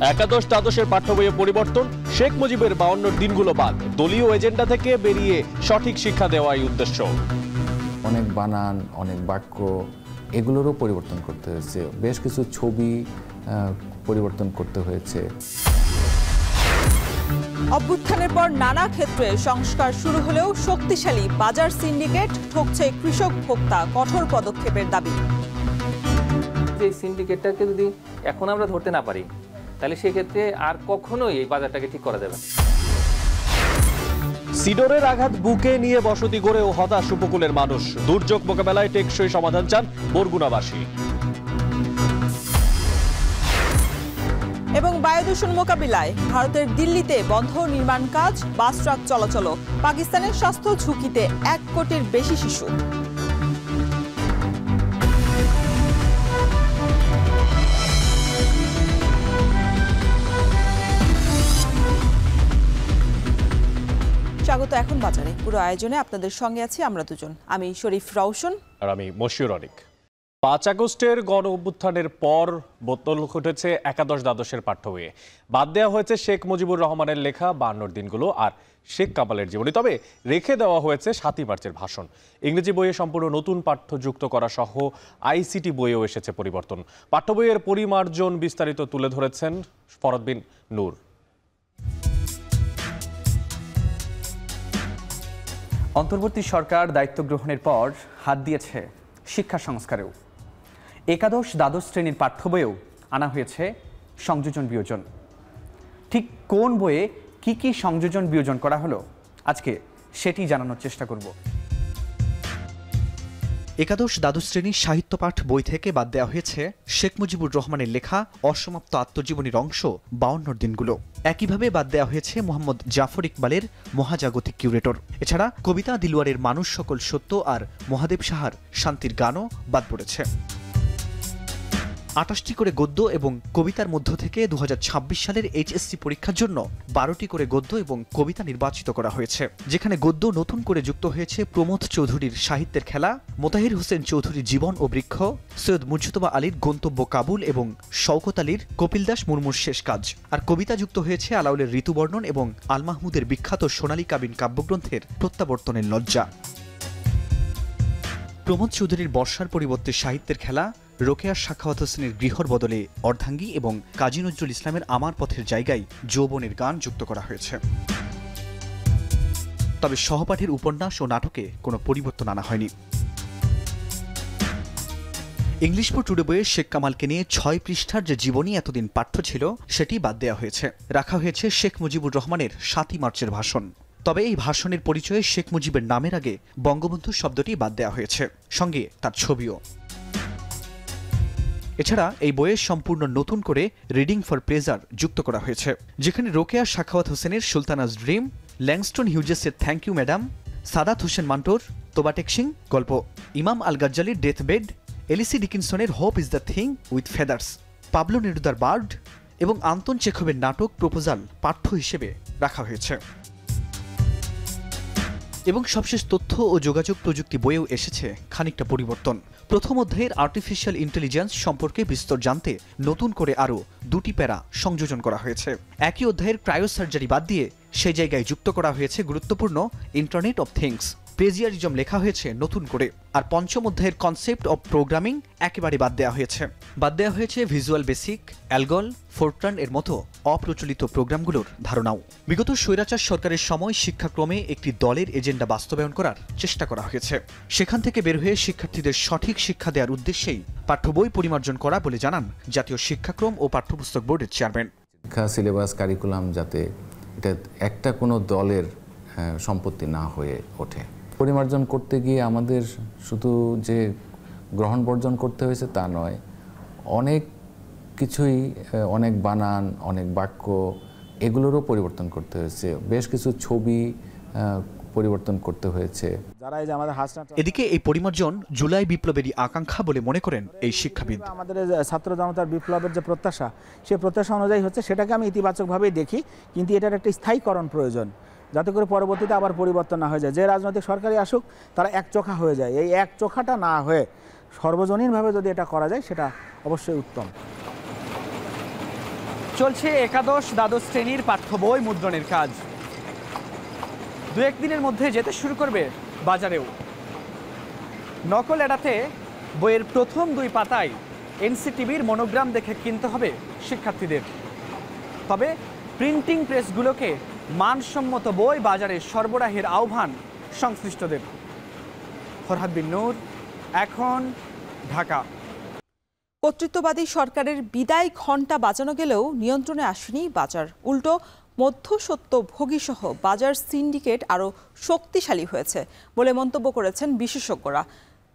একাদশ দ্বাদশের পাঠ্য বইয়ে পরিবর্তন, শেখ মুজিবের 52 দিনগুলো বাদ, দলীয় এজেন্ডা থেকে বেরিয়ে সঠিক শিক্ষা দেওয়াই উদ্দেশ্য। অনেক বানান, অনেক বাক্য এগুলোরও পরিবর্তন করতে হয়েছে, বেশ কিছু ছবি পরিবর্তন করতে হয়েছে। অভ্যুত্থানের পর নানা ক্ষেত্রে সংস্কার শুরু হলেও শক্তিশালী বাজার সিন্ডিকেট ঠকছে কৃষক ভোক্তা, কঠোর পদক্ষেপের দাবি। এই সিন্ডিকেটটাকে যদি এখন আমরা ধরতে না পারি তাহলে সেক্ষেত্রে আর কখনোই এই বাজারটাকে ঠিক করা যাবে না। সিডরের আঘাত বুকে নিয়ে বসতি গড়েও হতাশ উপকূলের মানুষ, দুর্যোগ মোকাবেলায় টেকসই সমাধান চান বরগুনাবাসী। এবং বায়ু দূষণ মোকাবিলায় ভারতের দিল্লিতে বন্ধ নির্মাণ কাজ, বাস ট্রাক চলাচল। পাকিস্তানের স্বাস্থ্য ঝুঁকিতে 1 কোটির বেশি শিশু। স্বাগত এখন বাজারে। পুরো আয়োজনে আপনাদের সঙ্গে আছি আমরা দুজন, আমি শরীফ রওশন আর আমি মশিউর অনিক। 5 আগস্টের গণ অভ্যুত্থানের পর বদল ঘটেছে একাদশ দ্বাদশের পাঠ্য বইয়ে। বাদ দেওয়া হয়েছে শেখ মুজিবুর রহমানের লেখা 52 দিনগুলো আর শেখ কামালের জীবনী, তবে রেখে দেওয়া হয়েছে 7ই মার্চের ভাষণ। ইংরেজি বইয়ে সম্পূর্ণ নতুন পাঠ্য যুক্ত করা সহ আইসিটি বইয়েও এসেছে পরিবর্তন। পাঠ্য বইয়ের পরিমার্জন বিস্তারিত তুলে ধরেছেন ফরদ বিন নূর। অন্তর্বর্তী সরকার দায়িত্ব গ্রহণের পর হাত দিয়েছে শিক্ষা সংস্কারেও। একাদশ দ্বাদশ শ্রেণীর পাঠ্য বইয়েও আনা হয়েছে সংযোজন বিয়োজন। ঠিক কোন বইয়ে কি কি সংযোজন বিয়োজন করা হলো আজকে সেটি জানানোর চেষ্টা করব। একাদশ দ্বাদশ শ্রেণীর সাহিত্য পাঠ বই থেকে বাদ দেওয়া হয়েছে শেখ মুজিবুর রহমানের লেখা অসমাপ্ত আত্মজীবনীর অংশ 52 দিনগুলো। একইভাবে বাদ দেওয়া হয়েছে মোহাম্মদ জাফর ইকবালের মহাজাগতিক কিউরেটর। এছাড়া কবিতা দিলওয়ারের মানুষ সকল সত্য আর মহাদেব সাহার শান্তির গানও বাদ পড়েছে। 28টি করে গদ্য এবং কবিতার মধ্য থেকে 2026 সালের এইচএসসি পরীক্ষার জন্য 12টি করে গদ্য এবং কবিতা নির্বাচিত করা হয়েছে, যেখানে গদ্য নতুন করে যুক্ত হয়েছে প্রমোদ চৌধুরীর সাহিত্যের খেলা, মোতাহির হোসেন চৌধুরীর জীবন ও বৃক্ষ, সৈয়দ মুজতবা আলীর গন্তব্য কাবুল এবং শওকত আলীর কপিলদাস মুর্মুর শেষ কাজ। আর কবিতা যুক্ত হয়েছে আলাউলের ঋতুবর্ণন এবং আল মাহমুদের বিখ্যাত সোনালী কাবিন কাব্যগ্রন্থের প্রত্যাবর্তনের লজ্জা। প্রমোদ চৌধুরীর বর্ষার পরিবর্তে সাহিত্যের খেলা, রোকেয়ার সাখাওয়াত হোসেনের গৃহর বদলে অর্ধাঙ্গী এবং কাজী নজরুল ইসলামের আমার পথের জায়গায় যৌবনের গান যুক্ত করা হয়েছে। তবে সহপাঠীর উপন্যাস ও নাটকে কোনো পরিবর্তন আনা হয়নি। ইংলিশ ফর টুডে বইয়ে শেখ কামালকে নিয়ে 6 পৃষ্ঠার যে জীবনী এতদিন পাঠ্য ছিল সেটি বাদ দেওয়া হয়েছে। রাখা হয়েছে শেখ মুজিবুর রহমানের 7ই মার্চের ভাষণ। তবে এই ভাষণের পরিচয়ে শেখ মুজিবের নামের আগে বঙ্গবন্ধু শব্দটি বাদ দেওয়া হয়েছে, সঙ্গে তার ছবিও। এছাড়া এই বইয়ে সম্পূর্ণ নতুন করে রিডিং ফর প্লেজার যুক্ত করা হয়েছে, যেখানে রোকেয়া সাখাওয়াত হোসেনের সুলতানাস ড্রিম, ল্যাংস্টন হিউজেসের thank you madam, Saadat Hasan মান্টোর তোবাটেক সিং গল্প, ইমাম আল গাজ্জালির ডেথ বেড, এলিসি ডিকিনসনের hope is the thing with feathers, Pablo নেরুদার বার্ড এবং আন্তন চেখভের নাটক প্রপোজাল পাঠ্য হিসেবে রাখা হয়েছে। এবং সবশেষ তথ্য ও যোগাযোগ প্রযুক্তি বইয়েও এসেছে খানিকটা পরিবর্তন। প্রথম অধ্যায়ের আর্টিফিশিয়াল ইন্টেলিজেন্স সম্পর্কে বিস্তর জানতে নতুন করে আরও 2টি প্যারা সংযোজন করা হয়েছে। একই অধ্যায়ের ক্রায়োসার্জারি বাদ দিয়ে সেই জায়গায় যুক্ত করা হয়েছে গুরুত্বপূর্ণ ইন্টারনেট অব থিংস, প্লেজিয়ারিজম লেখা হয়েছে নতুন করে। আর পঞ্চম অধ্যায়ের কনসেপ্ট অব প্রোগ্রামিং একেবারে বাদ দেওয়া হয়েছে। বাদ দেওয়া হয়েছে ভিজুয়াল বেসিক, অ্যালগল, ফোরট্রান এর মতো অপ্রচলিত প্রোগ্রামগুলোর ধারণাও। বিগত স্বৈরাচার সরকারের সময় শিক্ষাক্রমে একটি দলের এজেন্ডা বাস্তবায়ন করার চেষ্টা করা হয়েছে। সেখান থেকে বের হয়ে শিক্ষার্থীদের সঠিক শিক্ষা দেওয়ার উদ্দেশ্যেই পাঠ্য বই পরিমার্জন করা বলে জানান জাতীয় শিক্ষাক্রম ও পাঠ্যপুস্তক বোর্ডের চেয়ারম্যান। শিক্ষা সিলেবাস কারিকুলাম যাতে এটা একটা কোনো দলের সম্পত্তি না হয়ে ওঠে। পরিমার্জন করতে গিয়ে আমাদের শুধু যে গ্রহণ বর্জন করতে হয়েছে তা নয়, অনেক কিছুই, অনেক বানান, অনেক বাক্য এগুলোরও পরিবর্তন করতে হয়েছে, বেশ কিছু ছবি পরিবর্তন করতে হয়েছে। এদিকে এই পরিমার্জন জুলাই বিপ্লবেরই আকাঙ্ক্ষা বলে মনে করেন এই শিক্ষাবিদ। আমাদের ছাত্র জনতার বিপ্লবের যে প্রত্যাশা, সেই প্রত্যাশা অনুযায়ী হচ্ছে, সেটাকে আমি ইতিবাচকভাবেই দেখি, কিন্তু এটার একটা স্থায়ীকরণ প্রয়োজন, যাতে করে পরবর্তীতে আবার পরিবর্তন না হয়ে যায়। যে রাজনৈতিক সরকারই আসুক তারা একচোখা হয়ে যায়। এই একচোখাটা না হয়ে সর্বজনীনভাবে যদি এটা করা যায় সেটা অবশ্যই উত্তম। চলছে একাদশ দ্বাদশ শ্রেণীর পাঠ্য বই মুদ্রণের কাজ। দু একদিনের মধ্যে যেতে শুরু করবে বাজারেও। নকল এড়াতে বইয়ের প্রথম 2 পাতায় এনসিটিভির মনোগ্রাম দেখে কিনতে হবে শিক্ষার্থীদের। তবে প্রিন্টিং প্রেসগুলোকে মানসম্মত বই বাজারে সরবরাহের আহ্বান সংশ্লিষ্টদের। ফরহাদ বিন নূর, এখন, ঢাকা। কর্তৃত্ববাদী সরকারের বিদায় ঘণ্টা বাজানো গেলেও নিয়ন্ত্রণে আসেনি বাজার। উল্টো মধ্যস্বত্বভোগী সহ বাজার সিন্ডিকেট আরও শক্তিশালী হয়েছে বলে মন্তব্য করেছেন বিশেষজ্ঞরা,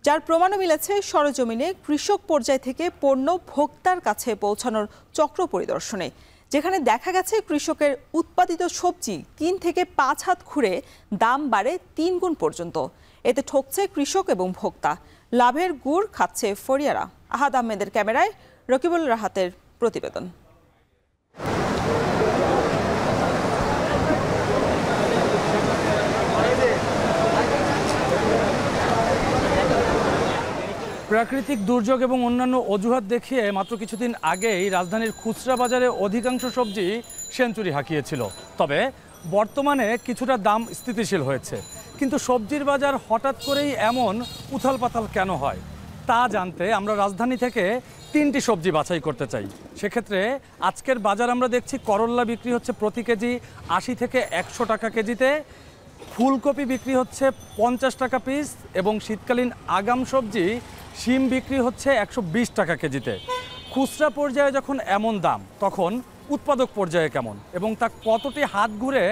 যার প্রমাণও মিলেছে সরেজমিনে কৃষক পর্যায় থেকে পণ্য ভোক্তার কাছে পৌঁছানোর চক্র পরিদর্শনে, যেখানে দেখা গেছে কৃষকের উৎপাদিত সবজি 3 থেকে 5 হাত ঘুরে দাম বাড়ে 3 গুণ পর্যন্ত। এতে ঠকছে কৃষক এবং ভোক্তা। লাভের গুড় খাচ্ছে ফরিয়ারা। আহাদ আহমেদের ক্যামেরায় রকিবুল রাহাতের প্রতিবেদন। প্রাকৃতিক দুর্যোগ এবং অন্যান্য অজুহাত দেখিয়ে মাত্র কিছুদিন আগেই রাজধানীর খুচরা বাজারে অধিকাংশ সবজি সেঞ্চুরি হাঁকিয়েছিল। তবে বর্তমানে কিছুটা দাম স্থিতিশীল হয়েছে। কিন্তু সবজির বাজার হঠাৎ করেই এমন উথাল পাতাল কেন হয় তা জানতে আমরা রাজধানী থেকে 3টি সবজি বাছাই করতে চাই। সেক্ষেত্রে আজকের বাজার আমরা দেখছি করল্লা বিক্রি হচ্ছে প্রতি কেজি 80 থেকে 100 টাকা কেজিতে, ফুলকপি বিক্রি হচ্ছে 50 টাকা পিস এবং শীতকালীন আগাম সবজি শিম বিক্রি হচ্ছে 120 টাকা কেজিতে। খুচরা পর্যায়ে যখন এমন দাম, তখন উৎপাদক পর্যায়ে কেমন এবং তা কতটি হাত ঘুরে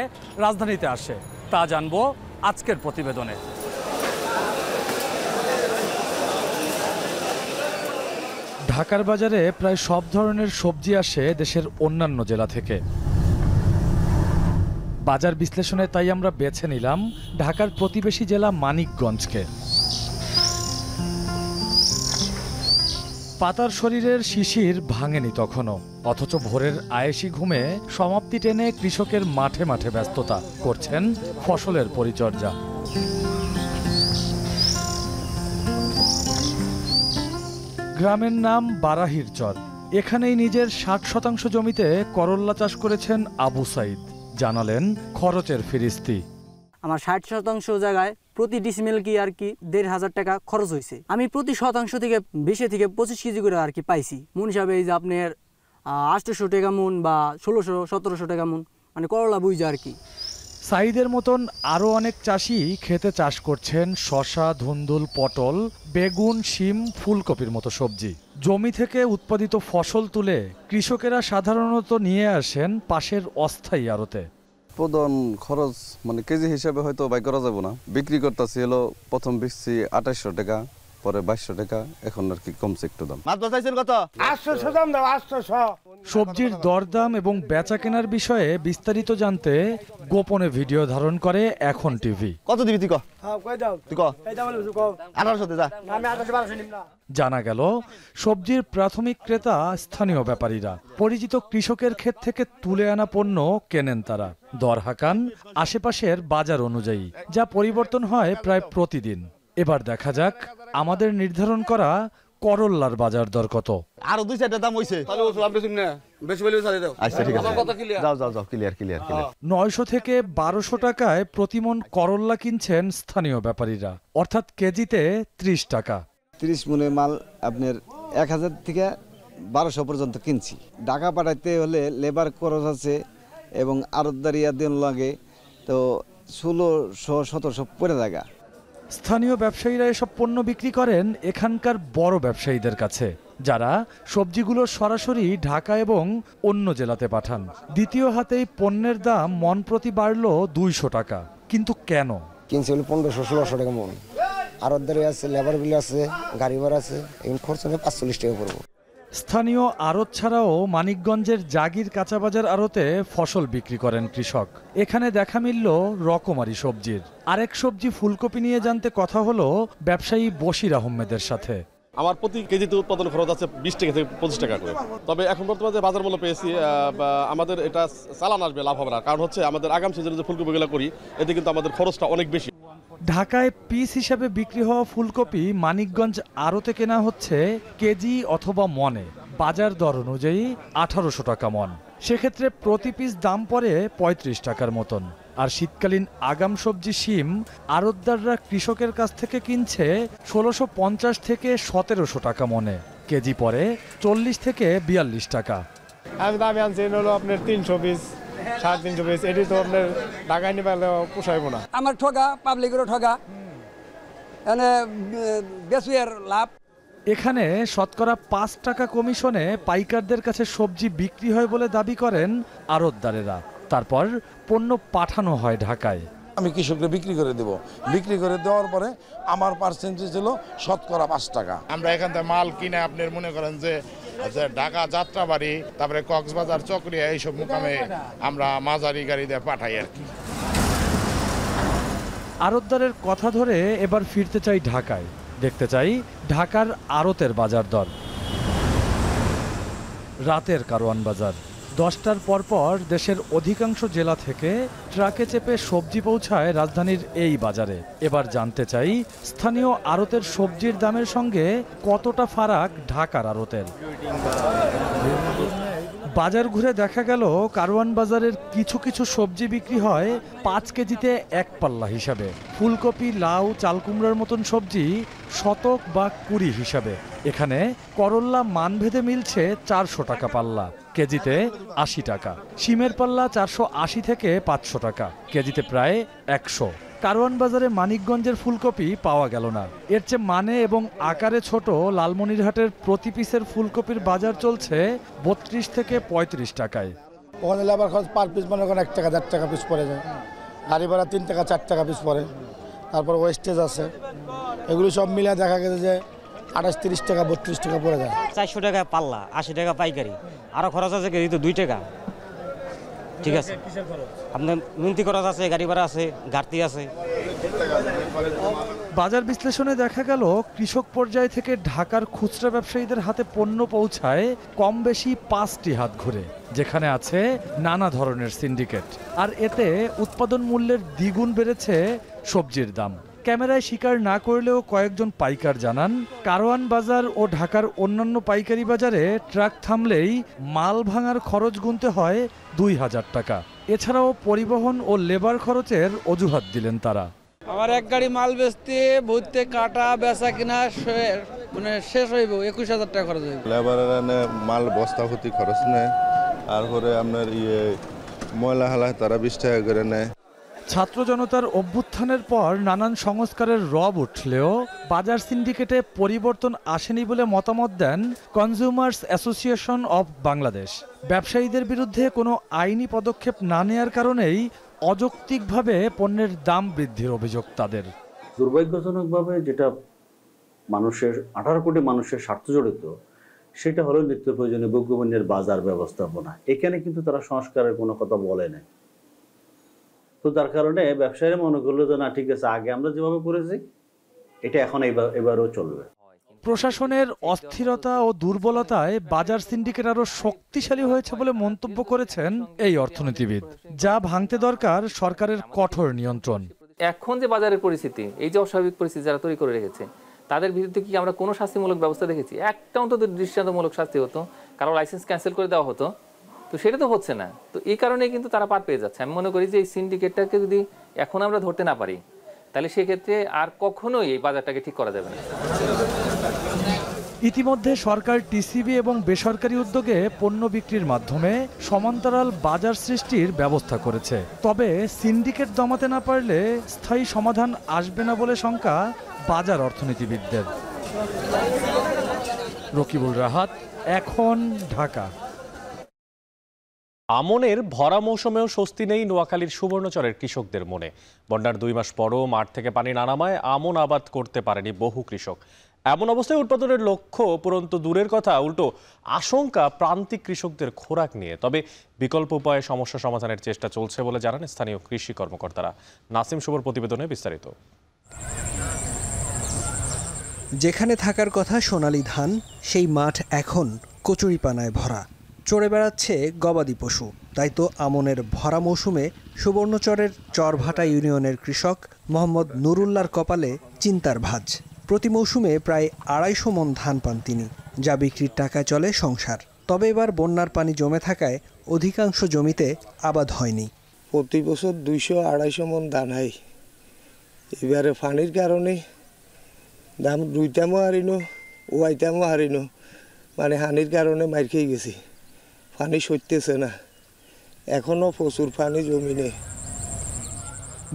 রাজধানীতে আসে তা জানবো আজকের প্রতিবেদনে। ঢাকার বাজারে প্রায় সব ধরনের সবজি আসে দেশের অন্যান্য জেলা থেকে। বাজার বিশ্লেষণে তাই আমরা বেছে নিলাম ঢাকার প্রতিবেশী জেলা মানিকগঞ্জকে। পাতার শরীরের শিশির ভাঙেনি তখনও, অথচ ভোরের আয়েশি ঘুমে সমাপ্তি টেনে কৃষকের মাঠে মাঠে ব্যস্ততা করছেন ফসলের পরিচর্যা। গ্রামের নাম বারাহির চর। এখানেই নিজের 60% জমিতে করল্লা চাষ করেছেন আবু সাইদ। জানালেন খরচের ফিরিস্তি। আমার 60% জায়গায় প্রতি ডিসিমেল কি আর কি 1,500 টাকা খরচ হয়েছে। আমি প্রতি শতাংশ থেকে 20 থেকে 25 কেজি করে আর কি পাইছি। মন হিসাবে এই যে আপনার 800 টাকা মন বা 1600-1700 টাকা মন মানে করলা বুঝে আর কি। সাইদের মতন আরও অনেক চাষি খেতে চাষ করছেন শসা, ধুন্দুল, পটল, বেগুন, শিম, ফুলকপির মতো সবজি। জমি থেকে উৎপাদিত ফসল তুলে কৃষকেরা সাধারণত নিয়ে আসেন পাশের অস্থায়ী আড়তে। উৎপাদন খরচ মানে কেজি হিসাবে হয়তো বাই করা যাবে না। বিক্রি করতেছি হলো প্রথম বেচছি 2800 টাকা, পরে 2200 টাকা, এখন আর কি কমছে একটু দাম। মাছ বাঁচাইছেন কত? 800 দাম দাও, 800। সবজির দরদাম এবং বেচা কেনার বিষয়ে বিস্তারিত জানতে গোপনে ভিডিও ধারণ করে এখন টিভি। কত দিবি তুই? হ্যাঁ কই দাও তুই? এই দাম বলছিস 1800 দে যা। আমি 1800 নিব না। জানা গেল সবজির প্রাথমিক ক্রেতা স্থানীয় ব্যাপারীরা। পরিচিত কৃষকের ক্ষেত থেকে তুলে আনা পণ্য কেনেন তারা। দর হাঁকান আশেপাশের বাজার অনুযায়ী, যা পরিবর্তন হয় প্রায় প্রতিদিন। এবার দেখা যাক আমাদের নির্ধারণ করা করল্লার বাজার দর কত। আর 2-4টা দাম হইছে। তাহলে ওসব আপনি শুন না, বেশি বলে ছাড়ে দাও। আচ্ছা ঠিক আছে, যাও যাও যাও, ক্লিয়ার ক্লিয়ার ক্লিয়ার। 900 থেকে 1200 টাকায় প্রতিমন করল্লা কিনছেন স্থানীয় ব্যাপারীরা, অর্থাৎ কেজিতে 30 টাকা। 30 মনে মাল আপনার 1000 থেকে 1200 পর্যন্ত কিনছি। ঢাকা পাঠাইতে হলে লেবার খরচ আছে এবং আড়তদারিয়া দেন লাগে, তো 1600-1700 পড়ে জায়গা। স্থানীয় ব্যবসায়ীরা এসব পণ্য বিক্রি করেন এখানকার বড় ব্যবসায়ীদের কাছে, যারা সবজিগুলো সরাসরি ঢাকা এবং অন্য জেলাতে পাঠান। দ্বিতীয় হাতেই পণ্যের দাম মন প্রতি বাড়ল 200 টাকা। কিন্তু কেন? কিনছি হলো 1500-1600 টাকা মন। আড়তদারি আছে, লেবার বিল আছে, গাড়ি ভাড়া আছে, এখন খরচ হবে 45 টাকা পড়বো। স্থানীয় আড়ত ছাড়াও মানিকগঞ্জের জাগির কাঁচাবাজার আড়তে ফসল বিক্রি করেন কৃষক। এখানে দেখা মিলল রকমারি সবজির। আরেক সবজি ফুলকপি নিয়ে জানতে কথা হলো ব্যবসায়ী বশির আহমেদের সাথে। আমার প্রতি কেজিতে উৎপাদন খরচ আছে 20 টাকা থেকে 25 টাকা করে। তবে এখন বর্তমানে বাজার মূল্য পেয়েছি, আমাদের এটা চালান আসবে, লাভ হবে না। কারণ হচ্ছে আমাদের আগাম সিজনে যে ফুলকপিগুলো করি, এতে কিন্তু আমাদের খরচটা অনেক বেশি। ঢাকায় পিস হিসাবে বিক্রি হওয়া ফুলকপি মানিকগঞ্জ আড়তে কেনা হচ্ছে কেজি অথবা মনে। বাজার দর অনুযায়ী 1800 টাকা মন। সেক্ষেত্রে প্রতি পিস দাম পড়ে 35 টাকার মতন। আর শীতকালীন আগাম সবজি শিম আড়তদাররা কৃষকের কাছ থেকে কিনছে 1650 থেকে 1700 টাকা মনে। কেজি পড়ে 40 থেকে 42 টাকা। আমি আনছি হলো আপনার 300 পিস 350 পিস, এটি তো আপনার ঢাকায় নিয়ে পোষাইব না। আমার ঠগা, পাবলিকেরও ঠগা, মানে বেশির লাভ। এখানে শতকরা 5 টাকা কমিশনে পাইকারদের কাছে সবজি বিক্রি হয় বলে দাবি করেন আড়তদারেরা। তারপর পণ্য পাঠানো হয় ঢাকায়। আমি কৃষককে বিক্রি করে দেব, বিক্রি করে দেওয়ার পরে আমার পার্সেন্টেজ হলো শতকরা 5 টাকা। আমরা এখান থেকে মাল কিনে আপনার মনে করেন যে ঢাকা যাত্রাবাড়ি, তারপরে কক্সবাজার, চকরিয়া এইসব মুকামে আমরা মাঝারি গাড়ি দিয়ে পাঠাই আর কি। আড়তদারের কথা ধরে এবার ফিরতে চাই ঢাকায়, দেখতে চাই ঢাকার আড়তের বাজার দর। রাতের কারওয়ান বাজার 10টার পরপর দেশের অধিকাংশ জেলা থেকে ট্রাকে চেপে সবজি পৌঁছায় রাজধানীর এই বাজারে। এবার জানতে চাই স্থানীয় আড়তের সবজির দামের সঙ্গে কতটা ফারাক ঢাকার আড়তের। বাজার ঘুরে দেখা গেল কারওয়ান বাজারের কিছু কিছু সবজি বিক্রি হয় 5 কেজিতে 1 পাল্লা হিসাবে। ফুলকপি, লাউ, চালকুমড়ার মতন সবজি শতক বা 20 হিসাবে। এখানে করল্লা মানভেদে মিলছে 400 টাকা পাল্লা, কেজিতে 80 টাকা। শিমের পাল্লা 480 থেকে 500 টাকা, কেজিতে প্রায় 100। কারওয়ান বাজারে মানিকগঞ্জের ফুলকপি পাওয়া গেল না। এর চেয়ে মানে এবং আকারে ছোট লালমনিরহাটের প্রতি পিসের ফুলকপির বাজার চলছে 32 থেকে 35 টাকায়। ওখানে লেবার খরচ পার পিস মনে করেন 1 টাকা 1.5 টাকা পিস পড়ে যায়, গাড়ি ভাড়া 3 টাকা 4 টাকা পিস পড়ে, তারপর ওয়েস্টেজ আছে, এগুলো সব মিলে দেখা গেছে যে 28-30 টাকা 32 টাকা পড়ে যায়। 400 টাকা পাল্লা, 80 টাকা পাইকারি, আরও খরচ আছে কেজি তো 2 টাকা। ঠিক আছে, আপনার মিন্তি খরচ আছে, গাড়ি ভাড়া আছে, ঘাটতি আছে। বাজার বিশ্লেষণে দেখা গেল কৃষক পর্যায় থেকে ঢাকার খুচরা ব্যবসায়ীদের হাতে পণ্য পৌঁছায় কম বেশি 5টি হাত ঘুরে, যেখানে আছে নানা ধরনের সিন্ডিকেট। আর এতে উৎপাদন মূল্যের দ্বিগুণ বেড়েছে সবজির দাম। ক্যামেরায় স্বীকার না করলেও কয়েকজন পাইকার জানান, কারওয়ান বাজার ও ঢাকার অন্যান্য পাইকারি বাজারে ট্রাক থামলেই মাল ভাঙার খরচ গুনতে হয় 2000 টাকা। এছাড়াও পরিবহন ও লেবার খরচের অজুহাত দিলেন তারা। আমার এক গাড়ি মাল বেচতে ভর্তি কাটা বেচা কিনা মানে শেষ হইব 21,000 টাকা খরচ হইব। লেবারের মাল বস্তা প্রতি খরচ নেয়, আর পরে আপনার ময়লা হালা তারা 20 টাকা করে নেয়। ছাত্র জনতার অভ্যুত্থানের পর নানান সংস্কারের রব উঠলেও বাজার সিন্ডিকেটে পরিবর্তন আসেনি বলে মতামত দেন কনজিউমার্স অ্যাসোসিয়েশন অব বাংলাদেশ। ব্যবসায়ীদের বিরুদ্ধে কোনো আইনি পদক্ষেপ না নেয়ার কারণেই অযৌক্তিকভাবে পণ্যের দাম বৃদ্ধির অভিযোগ তাদের। দুর্ভাগ্যজনকভাবে যেটা মানুষের 18 কোটি মানুষের স্বার্থ জড়িত, সেটা হলো নিত্য প্রয়োজনীয় ভোগ্যপণ্যের বাজার ব্যবস্থাপনা। এখানে কিন্তু তারা সংস্কারের কোনো কথা বলে নাই। তো তার কারণে ব্যবসায়ীরা মনে করলো যে না, ঠিক আছে, আগে আমরা যেভাবে করেছি এটা এখন এবারও চলবে। প্রশাসনের অস্থিরতা ও দুর্বলতায় বাজার সিন্ডিকেট আরো শক্তিশালী হয়েছে বলে মন্তব্য করেছেন এই অর্থনীতিবিদ। যা ভাঙতে দরকার সরকারের কঠোর নিয়ন্ত্রণ। এখন যে বাজারের পরিস্থিতি, এই যে অস্বাভাবিক পরিস্থিতি যারা তৈরি করে রেখেছে, তাদের বিরুদ্ধে কি আমরা কোনো শাস্তিমূলক ব্যবস্থা দেখেছি? একটা অন্তত দৃষ্টান্তমূলক শাস্তি হতো, কারো লাইসেন্স ক্যান্সেল করে দেওয়া হতো, তো সেটা তো হচ্ছে না। তো এই কারণেই কিন্তু তারা পার পেয়ে যাচ্ছে। আমি মনে করি যে এই সিন্ডিকেটটাকে যদি এখন আমরা ধরতে না পারি, তাহলে সেক্ষেত্রে আর কখনোই এই বাজারটাকে ঠিক করা যাবে না। ইতিমধ্যে সরকার টিসিবি এবং বেসরকারি উদ্যোগে পণ্য বিক্রির মাধ্যমে সমান্তরাল বাজার সৃষ্টির ব্যবস্থা করেছে। তবে সিন্ডিকেট দমাতে না পারলে স্থায়ী সমাধান আসবে না বলে শঙ্কা বাজার অর্থনীতিবিদদের। রকিবুল রাহাত, এখন, ঢাকা। আমনের ভরা মৌসুমেও স্বস্তি নেই নোয়াখালীর সুবর্ণচরের কৃষকদের মনে। বন্যার 2 মাস পরও মাঠ থেকে পানি না নামায় আমন আবাদ করতে পারেনি বহু কৃষক। এমন অবস্থায় উৎপাদনের লক্ষ্য পূরণ তো দূরের কথা, উল্টো আশঙ্কা প্রান্তিক কৃষকদের খোরাক নিয়ে। তবে বিকল্প উপায়ে সমস্যা সমাধানের চেষ্টা চলছে বলে জানান স্থানীয় কৃষি কর্মকর্তারা। নাসিম শুভর প্রতিবেদনে বিস্তারিত। যেখানে থাকার কথা সোনালী ধান, সেই মাঠ এখন কচুরিপানায় ভরা। চড়ে বেড়াচ্ছে গবাদি পশু। তাই তো আমনের ভরা মৌসুমে সুবর্ণচরের চরভাটা ইউনিয়নের কৃষক মোহাম্মদ নুরুল্লাহর কপালে চিন্তার ভাঁজ। প্রতি মৌসুমে প্রায় 250 মণ ধান পান তিনি। যা বিক্রির টাকায় চলে সংসার। তবে এবার বন্যার পানি জমে থাকায় অধিকাংশ জমিতে আবাদ হয়নি। প্রতি বছর 200-250 মন ধান হয়, এবারে পানির কারণে দাম দুইটামও হারিনো ওয়াইটামও হারিনো, মানে হানির কারণে মার খেয়ে গেছি। পানি সরতেছে না, এখনও প্রচুর পানি জমিনে।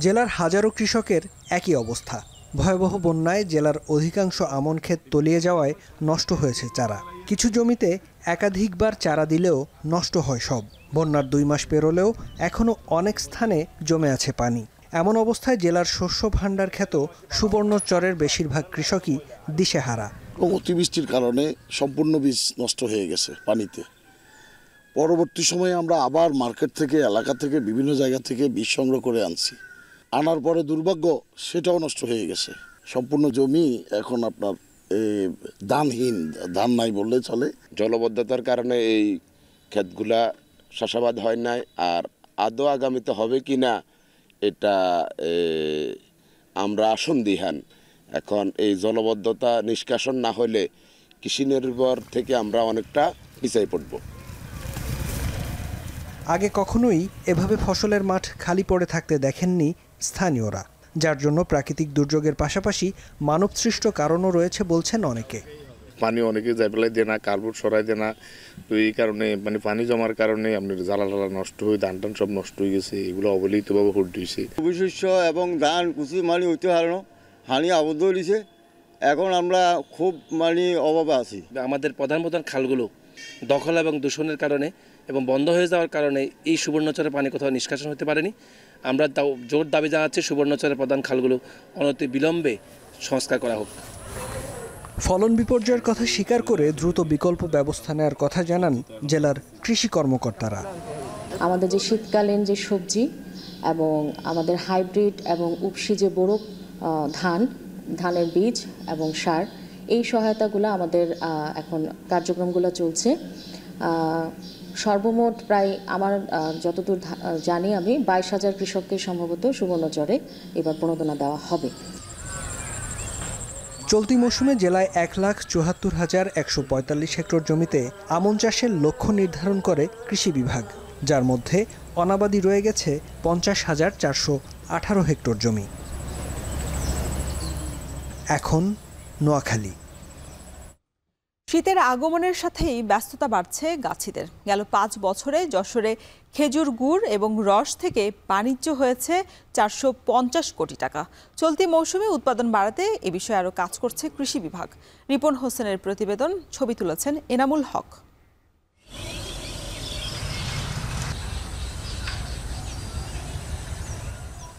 জেলার হাজারো কৃষকের একই অবস্থা। ভয়াবহ বন্যায় জেলার অধিকাংশ আমন ক্ষেত তলিয়ে যাওয়ায় নষ্ট হয়েছে চারা। কিছু জমিতে একাধিকবার চারা দিলেও নষ্ট হয় সব। বন্যার 2 মাস পেরোলেও এখনও অনেক স্থানে জমে আছে পানি। এমন অবস্থায় জেলার শস্য ভাণ্ডার খ্যাত সুবর্ণচরের বেশিরভাগ কৃষকই দিশেহারা। অতিবৃষ্টির কারণে সম্পূর্ণ বীজ নষ্ট হয়ে গেছে পানিতে। পরবর্তী সময়ে আমরা আবার মার্কেট থেকে, এলাকা থেকে, বিভিন্ন জায়গা থেকে বীজ সংগ্রহ করে আনছি। আনার পরে দুর্ভাগ্য সেটাও নষ্ট হয়ে গেছে। সম্পূর্ণ জমি এখন আপনার ধানহীন, ধান নাই বললে চলে। জলবদ্ধতার কারণে এই ক্ষেতগুলা চাষাবাদ হয় নাই, আর আদৌ আগামীতে হবে কি না এটা আমরা সন্দিহান। এখন এই জলবদ্ধতা নিষ্কাশন না হলে কৃষি নির্ভর থেকে আমরা অনেকটা পিছাই পড়ব। আগে কখনোই এভাবে ফসলের মাঠ খালি পড়ে থাকতে দেখেননি স্থানীয়রা, যার জন্য প্রাকৃতিক দুর্যোগের পাশাপাশি মানবসৃষ্ট কারণও রয়েছে বলছেন অনেকে। পানি অনেকে যাই ফেলাই দেয় না, কার্বুট সরাই দেয় না, তো এই কারণে মানে পানি জমার কারণে আপনার জ্বালা নষ্ট হয়ে ধান টান সব নষ্ট হয়ে গেছে। এগুলো অবহেলিতভাবে হুট দিয়েছে। শস্য এবং ধান কুচি মানি হইতে হারানো হানি আবদ্ধ হয়েছে। এখন আমরা খুব মানি অভাবে আছি। আমাদের প্রধান খালগুলো দখল এবং দূষণের কারণে এবং বন্ধ হয়ে যাওয়ার কারণে এই সুবর্ণচরের পানি কোথাও নিষ্কাশন হতে পারেনি। আমরা জোর দাবি জানাচ্ছি সুবর্ণচরের প্রধান খালগুলো অনতি বিলম্বে সংস্কার করা হোক। ফলন বিপর্যয়ের কথা স্বীকার করে দ্রুত বিকল্প ব্যবস্থা নেওয়ার কথা জানান জেলার কৃষি কর্মকর্তারা। আমাদের যে শীতকালীন যে সবজি এবং আমাদের হাইব্রিড এবং উপসি যে বড় ধানের বীজ এবং সার, এই সহায়তাগুলো আমাদের এখন কার্যক্রমগুলো চলছে। সর্বমোট প্রায় আমার যতদূর জানি আমি 22,000 কৃষককে সম্ভবত সুবর্ণচরে এবার প্রণোদনা দেওয়া হবে। চলতি মৌসুমে জেলায় 1,74,145 হেক্টর জমিতে আমন চাষের লক্ষ্য নির্ধারণ করে কৃষি বিভাগ, যার মধ্যে অনাবাদি রয়ে গেছে 50,418 হেক্টর জমি। এখন নোয়াখালী। শীতের আগমনের সাথেই ব্যস্ততা বাড়ছে গাছিদের। গেল 5 বছরে যশোরে খেজুর গুড় এবং রস থেকে বাণিজ্য হয়েছে 450 কোটি টাকা। চলতি মৌসুমে উৎপাদন বাড়াতে এ বিষয়ে আরও কাজ করছে কৃষি বিভাগ। রিপন হোসেনের প্রতিবেদন, ছবি তুলেছেন এনামুল হক।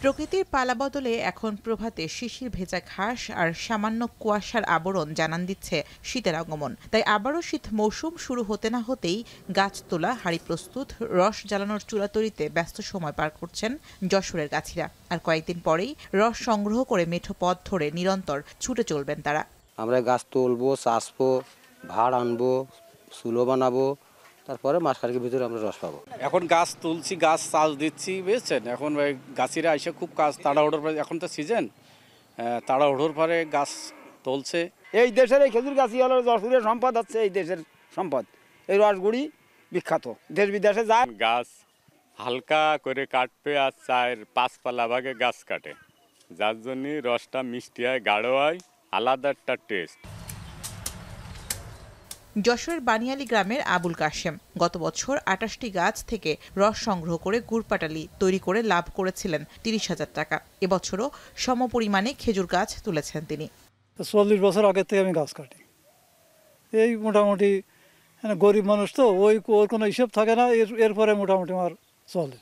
প্রকৃতির পালাবদলে এখন প্রভাতে শিশির ভেজা ঘাস আর সামান্য কুয়াশার আবরণ জানান দিচ্ছে শীতের আগমন। তাই আবারও শীত মৌসুম শুরু হতে না হতেই গাছ তোলা, হাঁড়ি প্রস্তুত, রস জ্বালানোর চুলা তৈরিতে ব্যস্ত সময় পার করছেন যশোরের গাছিরা। আর কয়েকদিন পরেই রস সংগ্রহ করে মেঠো পথ ধরে নিরন্তর ছুটে চলবেন তারা। আমরা গাছ তুলবো, চাষবো, ভাড় আনবো, চুলো বানাবো, তারপরে মাসখানেকের ভিতরে আমরা রস পাবো। এখন গাছ তুলছি, গাছ চাষ দিচ্ছি, বুঝছেন। এখন গাছিরা এসে খুব কাজ তাড়াহুড়োর পরে, এখন তো সিজন, তাড়াহুড়োর পরে গাছ তুলছে। এই দেশের এই খেজুর গাছই হলো যশোরের সম্পদ, হচ্ছে এই দেশের সম্পদ। এই রসগুড়ি বিখ্যাত, দেশ বিদেশে যায়। গাছ হালকা করে কাটবে আর 4-5 ভাগে গাছ কাটে, যার জন্য রসটা মিষ্টি হয়, গাঢ় হয়, আলাদা একটা টেস্ট। যশোরের বানিয়ালী গ্রামের আবুল কাশেম গত বছর 28টি গাছ থেকে রস সংগ্রহ করে গুড় পাটালি তৈরি করে লাভ করেছিলেন 30,000 টাকা। এবছরও সমপরিমাণে খেজুর গাছ তুলেছেন তিনি। 40 বছর আগে থেকে আমি গাছ কাটি। এই মোটামুটি গরিব মানুষ তো, ওর কোনো হিসেব থাকে না, এরপরে মোটামুটি আমার চলে।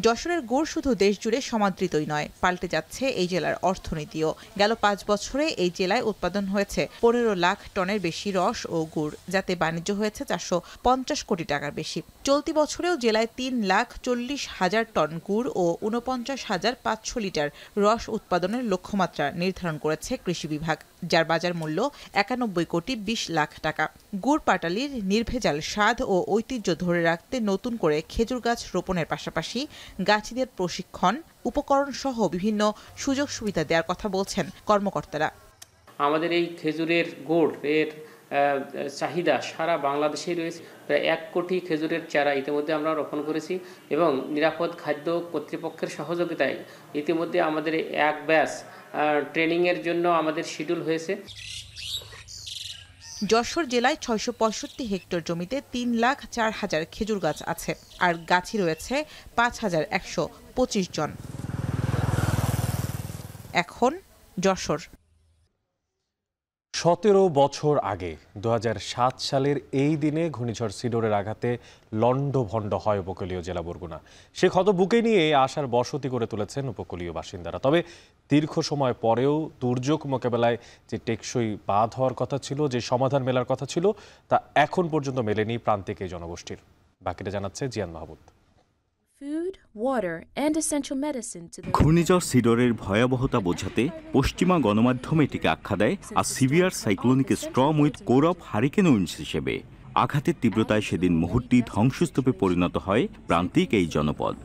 যশোরের গুড় শুধু দেশ জুড়ে সমাদৃতই নয়, পাল্টে যাচ্ছে এই জেলার অর্থনীতিও। গেল 5 বছরে এই জেলায় উৎপাদন হয়েছে 15 লাখ টনের বেশি রস ও গুড়, যাতে বাণিজ্য হয়েছে 450 কোটি টাকার বেশি। চলতি বছরেও জেলায় 3,40,000 টন গুড় ও 49,500 লিটার রস উৎপাদনের লক্ষ্যমাত্রা নির্ধারণ করেছে কৃষি বিভাগ, যার বাজার মূল্য 91,20,00,000 টাকা। গুড় পাটালির নির্ভেজাল স্বাদ ও ঐতিহ্য ধরে রাখতে নতুন করে খেজুর গাছ রোপণের পাশাপাশি গাছিদের প্রশিক্ষণ, উপকরণ সহ বিভিন্ন সুযোগ সুবিধা দেওয়ার কথা বলছেন কর্মকর্তারা। আমাদের এই খেজুরের গুড় এর চাহিদা সারা বাংলাদেশেই রয়েছে। প্রায় 1 কোটি খেজুরের চারা ইতিমধ্যে আমরা রোপণ করেছি এবং নিরাপদ খাদ্য কর্তৃপক্ষের সহযোগিতায় ইতিমধ্যে আমাদের এক ব্যাচ ট্রেনিংয়ের জন্য আমাদের শিডিউল হয়েছে। যশোর জেলায় 665 হেক্টর জমিতে 3,04,000 খেজুর গাছ আছে, আর গাছই রয়েছে 5,125 জন। এখন যশোর। 17 বছর আগে 2007 সালের এই দিনে ঘূর্ণিঝড় সিডরের আঘাতে লণ্ডভণ্ড হয় উপকূলীয় জেলা বরগুনা। সে ক্ষত বুকে নিয়ে আশার বসতি করে তুলেছেন উপকূলীয় বাসিন্দারা। তবে দীর্ঘ সময় পরেও দুর্যোগ মোকাবেলায় যে টেকসই বাঁধ হওয়ার কথা ছিল, যে সমাধান মেলার কথা ছিল, তা এখন পর্যন্ত মেলেনি প্রান্তিক এই জনগোষ্ঠীর। বাকিটা জানাচ্ছে জিয়ান মাহমুদ। ঘূর্ণিঝড় সিডরের ভয়াবহতা বোঝাতে পশ্চিমা গণমাধ্যম এটিকে আখ্যা দেয় আর severe cyclonic storm with core of hurricane winds হিসেবে। আঘাতের তীব্রতায় সেদিন মুহূর্তেই ধ্বংসস্তূপে পরিণত হয় প্রান্তিক এই জনপদ।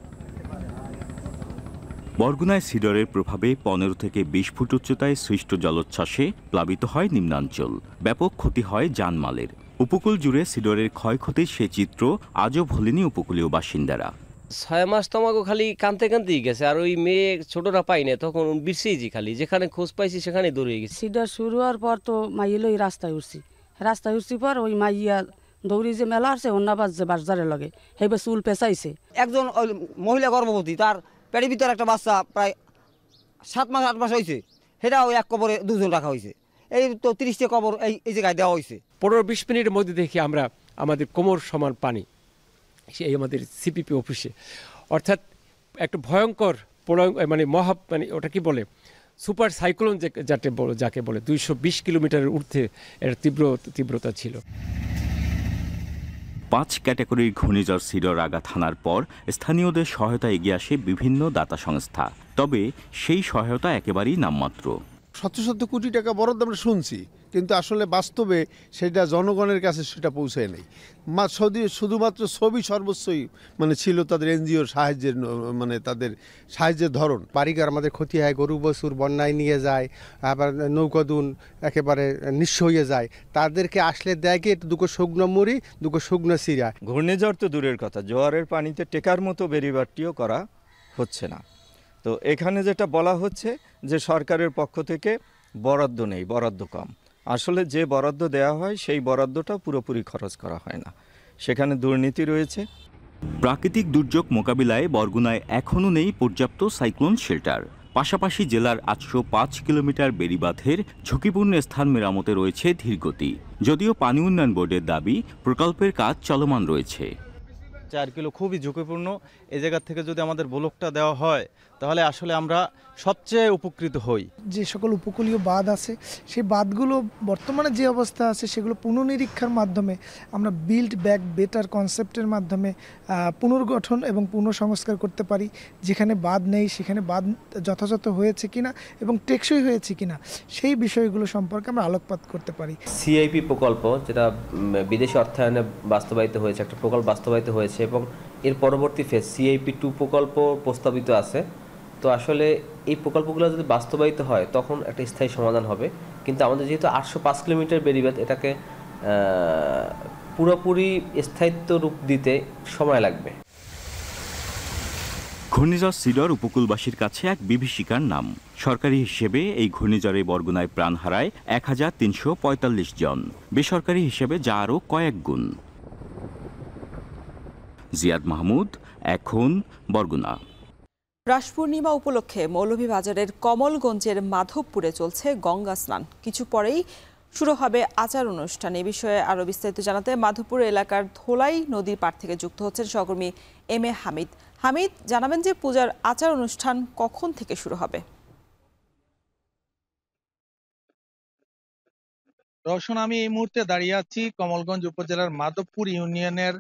বরগুনায় সিডরের প্রভাবে 15 থেকে 20 ফুট উচ্চতায় সৃষ্ট জলোচ্ছ্বাসে প্লাবিত হয় নিম্নাঞ্চল। ব্যাপক ক্ষতি হয় জানমালের। উপকূল জুড়ে সিডরের ক্ষয়ক্ষতির সে চিত্র আজও ভোলেনি উপকূলীয় বাসিন্দারা। 6 মাস তোমাকে খালি কানতে কানতেই গেছে, আর ওই মেয়ে ছোটরা পাই না, তখন বিরছেইছি খালি, যেখানে খোঁজ পাইছি সেখানে দৌড়ে গেছি। সিডর শুরু হওয়ার পর তো মাইল ওই রাস্তায় উঠছি পর ওই মাইয়া দৌড়ি যে মেলা আসছে অন্যাবাজ যে বাজারে লগে সেইবার চুল পেঁচাইছে। একজন মহিলা গর্ভবতী, তার পেটের ভিতরে একটা বাচ্চা প্রায় 7 মাস 8 মাস হয়েছে, সেটা ওই এক কবরে 2 জন রাখা হয়েছে। এই তো 30টা কবর এই জায়গায় দেওয়া হয়েছে। 15-20 মিনিটের মধ্যে দেখি আমরা আমাদের কোমর সমান পানি সেই আমাদের সিপিপি অফিসে, অর্থাৎ একটা ভয়ঙ্কর মানে ওটা কি বলে সুপার সাইক্লোন যাকে বলে 220 কিলোমিটারের ঊর্ধ্বে এর তীব্রতা ছিল। 5 ক্যাটাগরির ঘূর্ণিঝড় সিডর আঘাত হানার পর স্থানীয়দের সহায়তা এগিয়ে আসে বিভিন্ন দাতা সংস্থা। তবে সেই সহায়তা একেবারেই নামমাত্র। শত কোটি টাকা বরাদ্দ আমরা শুনছি, কিন্তু আসলে বাস্তবে সেটা জনগণের কাছে সেটা পৌঁছায় নেই। শুধুমাত্র ছবি সর্বোচ্চই ছিল তাদের এনজিওর সাহায্যের, তাদের সাহায্যের ধরন। বাড়িঘর আমাদের ক্ষতি হয়, গরু বছর বন্যায় নিয়ে যায়, আবার নৌকাদুন একেবারে নিঃস্ব হয়ে যায়। তাদেরকে আসলে দেখে দুটো শুকনো মুড়ি, দুটো শুকনো চিরা। ঘূর্ণিঝড় তো দূরের কথা, জোয়ারের পানিতে টেকার মতো বেড়িবাটটিও করা হচ্ছে না। তো এখানে যেটা বলা হচ্ছে যে সরকারের পক্ষ থেকে বরাদ্দ নেই, বরাদ্দ কম। আসলে যে বরাদ্দ দেওয়া হয় সেই বরাদ্দটা পুরোপুরি খরচ করা হয় না, সেখানে দুর্নীতি রয়েছে। প্রাকৃতিক দুর্যোগ মোকাবিলায় বরগুনায় এখনও নেই পর্যাপ্ত সাইক্লোন শেল্টার। পাশাপাশি জেলার 805 কিলোমিটার বেড়িবাঁধের ঝুঁকিপূর্ণ স্থান মেরামতে রয়েছে ধীরগতি। যদিও পানি উন্নয়ন বোর্ডের দাবি প্রকল্পের কাজ চলমান রয়েছে। 4 কিলো খুবই ঝুঁকিপূর্ণ। এই জায়গা থেকে যদি আমাদের ব্লকটা দেওয়া হয় তাহলে আসলে আমরা সবচেয়ে উপকৃত হই। যে সকল উপকূলীয় বাঁধ আছে সেই বাঁধগুলো বর্তমানে যে অবস্থা আছে সেগুলো পুনর্নিরীক্ষার মাধ্যমে আমরা বিল্ড ব্যাক বেটার কনসেপ্টের মাধ্যমে পুনর্গঠন এবং পুনঃসংস্কার করতে পারি। যেখানে বাঁধ নেই সেখানে বাঁধ যথাযথ হয়েছে কিনা এবং টেকসই হয়েছে কিনা সেই বিষয়গুলো সম্পর্কে আমরা আলোকপাত করতে পারি। সিআইপি প্রকল্প, যেটা বিদেশি অর্থায়নে বাস্তবায়িত হয়েছে, একটা প্রকল্প বাস্তবায়িত হয়েছে এবং এর পরবর্তী ফেজ সিআইপি 2 প্রকল্প প্রস্তাবিত আছে। তো আসলে এই প্রকল্পগুলো যদি বাস্তবায়িত হয় তখন একটা স্থায়ী সমাধান হবে। কিন্তু আমাদের যেহেতু 805 কিলোমিটার বেড়িবাঁধ, এটাকে পুরোপুরি স্থায়িত্ব রূপ দিতে সময় লাগবে। ঘূর্ণিঝড় সিডর উপকূলবাসীর কাছে এক বিভীষিকার নাম। সরকারি হিসেবে এই ঘূর্ণিঝড়ে বরগুনায় প্রাণ হারায় 1345 জন, বেসরকারি হিসেবে যা আরও কয়েক গুণ। জিয়াদ মাহমুদ, এখন বরগুনা। রাস পূর্ণিমা উপলক্ষে মৌলভীবাজারের কমলগঞ্জের মাধবপুরে চলছে গঙ্গা স্নান। কিছু পরেই শুরু হবে আচার অনুষ্ঠান। এ বিষয়ে আরও বিস্তারিত জানাতে মাধবপুর এলাকার ধোলাই নদীর পাড় থেকে যুক্ত হচ্ছেন সহকর্মী এম এ হামিদ। হামিদ, জানাবেন যে পূজার আচার অনুষ্ঠান কখন থেকে শুরু হবে? রওশন, আমি এই মুহূর্তে দাঁড়িয়ে আছি কমলগঞ্জ উপজেলার মাধবপুর ইউনিয়নের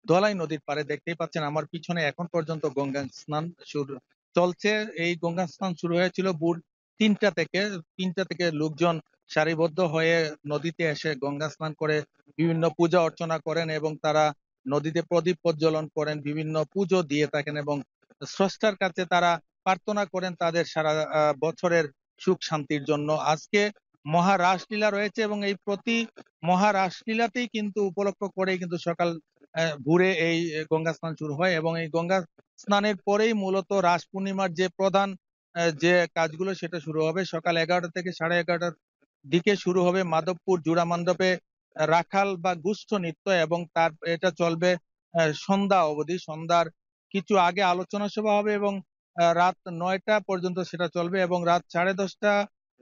ধলাই নদীর পাড়ে। দেখতেই পাচ্ছেন আমার পিছনে এখন পর্যন্ত গঙ্গা স্নান শুরু চলছে। এই গঙ্গা স্নান শুরু হয়েছিল ভোর 3টা থেকে লোকজন সারিবদ্ধ হয়ে নদীতে এসে গঙ্গা স্নান করে বিভিন্ন পূজা অর্চনা করেন এবং তারা নদীতে প্রদীপ প্রজ্বলন করেন, বিভিন্ন পুজো দিয়ে থাকেন এবং স্রষ্টার কাছে তারা প্রার্থনা করেন তাদের সারা বছরের সুখ শান্তির জন্য। আজকে মহারাসলীলা রয়েছে এবং এই প্রতি মহারাসলীলাতেই কিন্তু উপলক্ষ করে কিন্তু সকাল ভোরে এই গঙ্গা স্নান শুরু হয় এবং এই গঙ্গা স্নানের পরেই মূলত রাস পূর্ণিমার যে প্রধান যে কাজগুলো সেটা শুরু হবে। সকাল 11টা থেকে 11:30টার দিকে শুরু হবে মাধবপুর জুড়া মণ্ডপে রাখাল বা গুষ্ঠ নৃত্য এবং তার এটা চলবে সন্ধ্যা অবধি। সন্ধ্যার কিছু আগে আলোচনা সভা হবে এবং রাত 9টা পর্যন্ত সেটা চলবে এবং রাত 10:30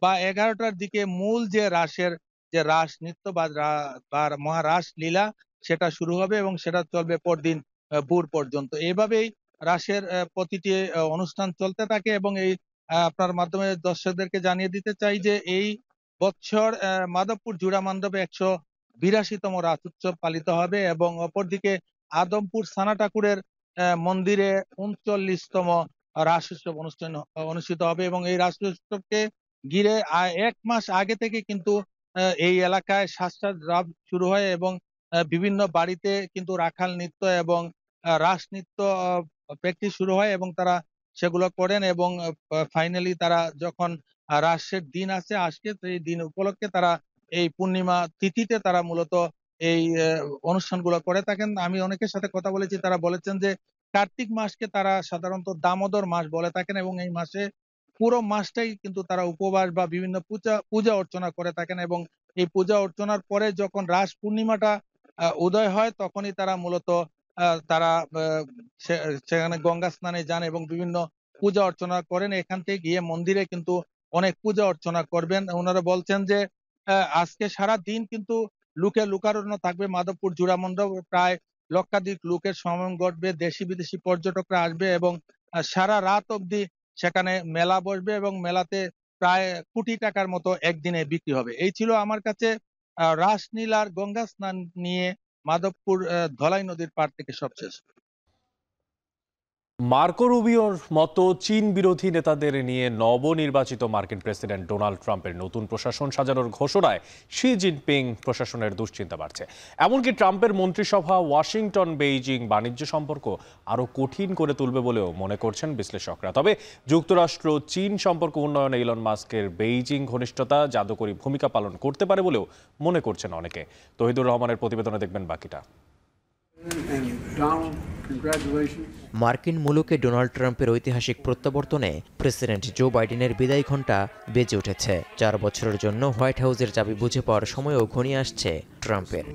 বা 11টার দিকে মূল যে রাসের যে রাস নৃত্য বা মহারাস লীলা সেটা শুরু হবে এবং সেটা চলবে পরদিন ভোর পর্যন্ত। এভাবেই রাসের প্রতিটি অনুষ্ঠান চলতে থাকে এবং এই আপনার মাধ্যমে দর্শকদেরকে জানিয়ে দিতে চাই যে এই বছর মাধবপুর জুড়া মণ্ডপে 182তম রাস উৎসব পালিত হবে এবং অপরদিকে আদমপুর সানা ঠাকুরের মন্দিরে 39তম রাস উৎসব অনুষ্ঠিত হবে এবং এই রাস উৎসবকে ঘিরে 1 মাস আগে থেকে কিন্তু এই এলাকায় সাজ শুরু হয় এবং বিভিন্ন বাড়িতে কিন্তু রাখাল নৃত্য এবং রাস নৃত্য প্র্যাকটিস শুরু হয় এবং তারা সেগুলো করেন এবং ফাইনালি তারা যখন রাসের দিন আসে আজকে সেই দিন উপলক্ষে তারা এই পূর্ণিমা তিথিতে তারা মূলত এই অনুষ্ঠানগুলো করে থাকেন। আমি অনেকের সাথে কথা বলেছি, তারা বলেছেন যে কার্তিক মাসকে তারা সাধারণত দামোদর মাস বলে থাকেন এবং এই মাসে পুরো মাসটাই কিন্তু তারা উপবাস বা বিভিন্ন পূজা অর্চনা করে থাকেন এবং এই পূজা অর্চনার পরে যখন রাস পূর্ণিমাটা উদয় হয় তখনই তারা মূলত তারা সেখানে গঙ্গা স্নানে যান এবং বিভিন্ন পূজা অর্চনা করেন। এখান থেকে গিয়ে মন্দিরে কিন্তু অনেক পূজা অর্চনা করবেন। ওনারা বলছেন যে আজকে সারা দিন কিন্তু লোকারণ্য থাকবে মাধবপুর জুড়া মণ্ডপ, প্রায় লক্ষাধিক লোকের সমাগম ঘটবে, দেশি বিদেশি পর্যটকরা আসবে এবং সারা রাত অবধি সেখানে মেলা বসবে এবং মেলাতে প্রায় কোটি টাকার মতো একদিনে বিক্রি হবে। এই ছিল আমার কাছে রাসলীলার গঙ্গা স্নান নিয়ে মাধবপুর ধলাই নদীর পাড় থেকে সবশেষ। মার্কো রুবিওর মতো চীন বিরোধী নেতাদের নিয়ে নবনির্বাচিত মার্কিন প্রেসিডেন্ট ডোনাল্ড ট্রাম্পের নতুন প্রশাসন সাজানোর ঘোষণায় শি জিনপিং প্রশাসনের দুশ্চিন্তা বাড়ছে। এমনকি ট্রাম্পের মন্ত্রিসভা ওয়াশিংটন বেইজিং বাণিজ্য সম্পর্ক আরও কঠিন করে তুলবে বলেও মনে করছেন বিশ্লেষকরা। তবে যুক্তরাষ্ট্র চীন সম্পর্ক উন্নয়নে ইলন মাস্কের বেইজিং ঘনিষ্ঠতা জাদুকরী ভূমিকা পালন করতে পারে বলেও মনে করছেন অনেকে। তহিদুর রহমানের প্রতিবেদনে দেখবেন বাকিটা। মার্কিন মুলুকে ডোনাল্ড ট্রাম্পের ঐতিহাসিক প্রত্যাবর্তনে প্রেসিডেন্ট জো বাইডেনের বিদায় ঘণ্টা বেজে উঠেছে। 4 বছরের জন্য হোয়াইট হাউসের চাবি বুঝে পাওয়ার সময়ও ঘনিয়ে আসছে ট্রাম্পের।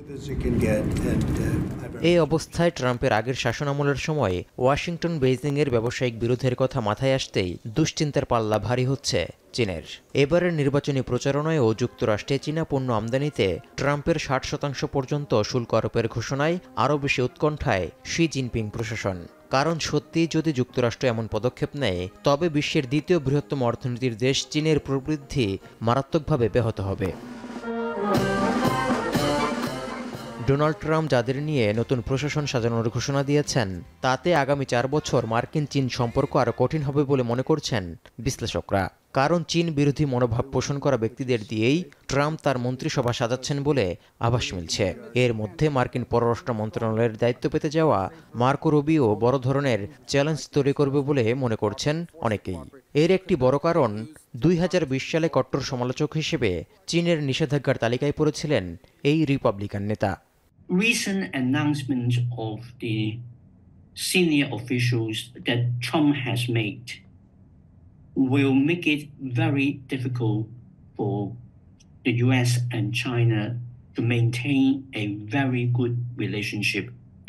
এই অবস্থায় ট্রাম্পের আগের শাসনামলের সময় ওয়াশিংটন বেইজিংয়ের ব্যবসায়িক বিরোধের কথা মাথায় আসতেই দুশ্চিন্তার পাল্লা ভারী হচ্ছে চীনের। এবারের নির্বাচনী প্রচারণায়ও যুক্তরাষ্ট্রে চীনা পণ্য আমদানিতে ট্রাম্পের 60% পর্যন্ত শুল্ক আরোপের ঘোষণায় আরও বেশি উৎকণ্ঠায় শি জিনপিং প্রশাসন। কারণ সত্যিই যদি যুক্তরাষ্ট্র এমন পদক্ষেপ নেয় তবে বিশ্বের দ্বিতীয় বৃহত্তম অর্থনীতির দেশ চীনের প্রবৃদ্ধি মারাত্মকভাবে ব্যাহত হবে। ডোনাল্ড ট্রাম্প যাদের নিয়ে নতুন প্রশাসন সাজানোর ঘোষণা দিয়েছেন তাতে আগামী 4 বছর মার্কিন চীন সম্পর্ক আরও কঠিন হবে বলে মনে করছেন বিশ্লেষকরা। কারণ চীন বিরোধী মনোভাব পোষণ করা ব্যক্তিদের দিয়েই ট্রাম্প তার মন্ত্রিসভা সাজাচ্ছেন বলে আভাস মিলছে। এর মধ্যে মার্কিন পররাষ্ট্র মন্ত্রণালয়ের দায়িত্ব পেতে যাওয়া মার্কো রুবিও বড় ধরনের চ্যালেঞ্জ তৈরি করবে বলে মনে করছেন অনেকেই। এর একটি বড় কারণ 2020 সালে কট্টর সমালোচক হিসেবে চীনের নিষেধাজ্ঞার তালিকায় পড়েছিলেন এই রিপাবলিকান নেতা। Recent announcement of the senior officials that Trump has made will make it very difficult for the US and China to maintain a very good relationship